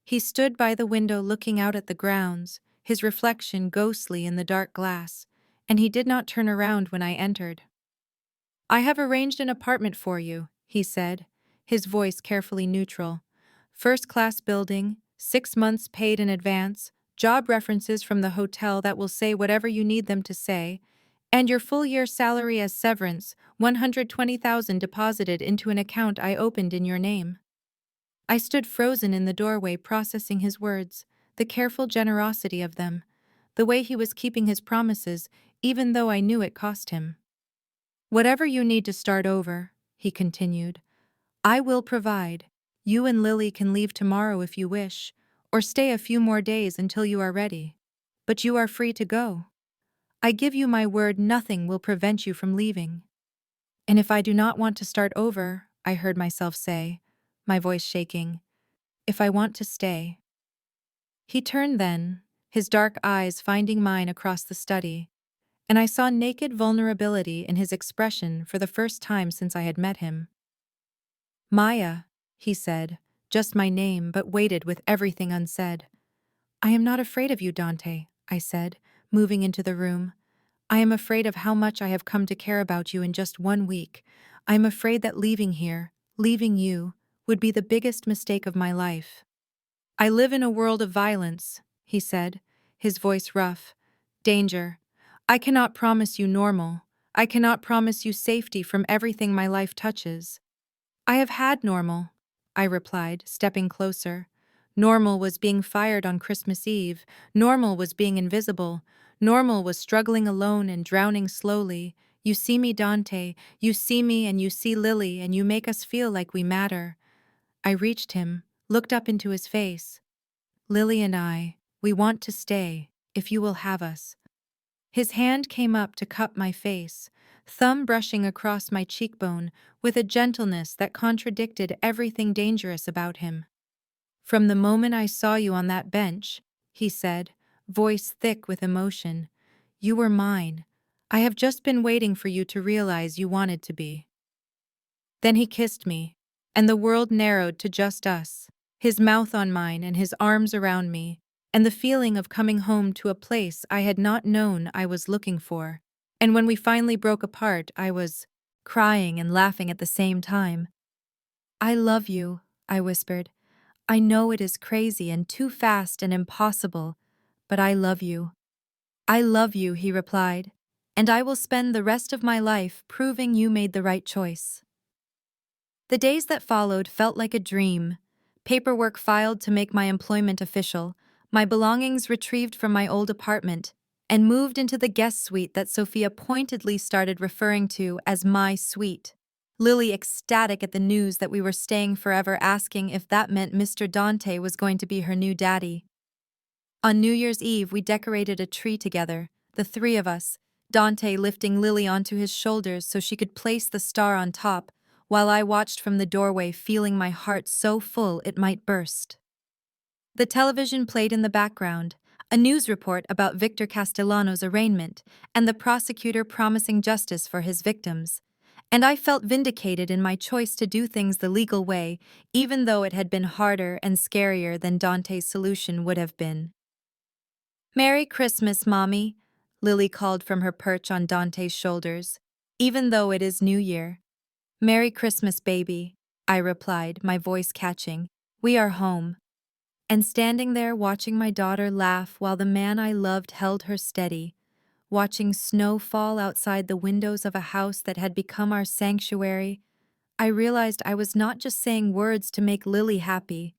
He stood by the window looking out at the grounds, his reflection ghostly in the dark glass, and he did not turn around when I entered. I have arranged an apartment for you, he said, his voice carefully neutral. First-class building, 6 months paid in advance, job references from the hotel that will say whatever you need them to say, and your full-year salary as severance, $120,000 deposited into an account I opened in your name. I stood frozen in the doorway, processing his words, the careful generosity of them, the way he was keeping his promises, even though I knew it cost him. "Whatever you need to start over," he continued, "I will provide. You and Lily can leave tomorrow if you wish, or stay a few more days until you are ready. But you are free to go. I give you my word, nothing will prevent you from leaving." "And if I do not want to start over," I heard myself say, my voice shaking, "if I want to stay." He turned then, his dark eyes finding mine across the study, and I saw naked vulnerability in his expression for the first time since I had met him. "Maya," he said, just my name, but weighted with everything unsaid. "I am not afraid of you, Dante," I said, moving into the room. "I am afraid of how much I have come to care about you in just 1 week. I am afraid that leaving here, leaving you, would be the biggest mistake of my life." "I live in a world of violence," he said, his voice rough. "Danger. I cannot promise you normal. I cannot promise you safety from everything my life touches." "I have had normal," I replied, stepping closer. Normal was being fired on Christmas Eve. Normal was being invisible. Normal was struggling alone and drowning slowly. "You see me, Dante. You see me and you see Lily, and you make us feel like we matter." I reached him, looked up into his face. "Lily and I, we want to stay, if you will have us." His hand came up to cup my face, thumb brushing across my cheekbone with a gentleness that contradicted everything dangerous about him. "From the moment I saw you on that bench," he said, voice thick with emotion, "you were mine. I have just been waiting for you to realize you wanted to be." Then he kissed me, and the world narrowed to just us, his mouth on mine and his arms around me, and the feeling of coming home to a place I had not known I was looking for. And when we finally broke apart, I was crying and laughing at the same time. "I love you," I whispered. "I know it is crazy and too fast and impossible, but I love you." "I love you," he replied, "and I will spend the rest of my life proving you made the right choice." The days that followed felt like a dream. Paperwork filed to make my employment official, my belongings retrieved from my old apartment, and moved into the guest suite that Sophia pointedly started referring to as my suite. Lily ecstatic at the news that we were staying forever, asking if that meant Mr. Dante was going to be her new daddy. On New Year's Eve, we decorated a tree together, the three of us, Dante lifting Lily onto his shoulders so she could place the star on top, while I watched from the doorway, feeling my heart so full it might burst. The television played in the background, a news report about Victor Castellano's arraignment and the prosecutor promising justice for his victims. And I felt vindicated in my choice to do things the legal way, even though it had been harder and scarier than Dante's solution would have been. "Merry Christmas, Mommy," Lily called from her perch on Dante's shoulders, "even though it is New Year." "Merry Christmas, baby," I replied, my voice catching. "We are home." And standing there watching my daughter laugh while the man I loved held her steady, watching snow fall outside the windows of a house that had become our sanctuary, I realized I was not just saying words to make Lily happy.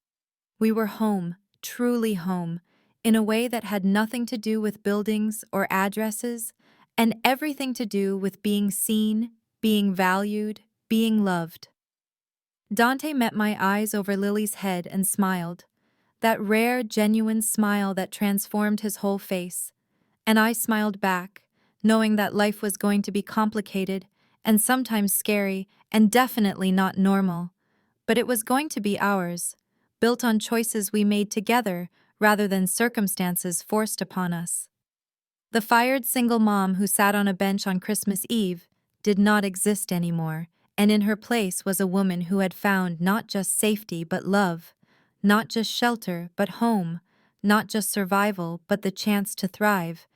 We were home, truly home, in a way that had nothing to do with buildings or addresses, and everything to do with being seen, being valued, being loved. Dante met my eyes over Lily's head and smiled, that rare, genuine smile that transformed his whole face. And I smiled back, knowing that life was going to be complicated and sometimes scary and definitely not normal. But it was going to be ours, built on choices we made together rather than circumstances forced upon us. The fired single mom who sat on a bench on Christmas Eve did not exist anymore, and in her place was a woman who had found not just safety but love, not just shelter but home, not just survival but the chance to thrive.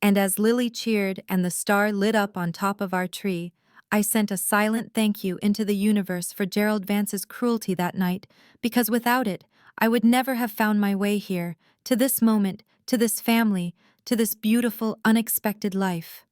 And as Lily cheered and the star lit up on top of our tree, I sent a silent thank you into the universe for Gerald Vance's cruelty that night, because without it, I would never have found my way here, to this moment, to this family, to this beautiful, unexpected life.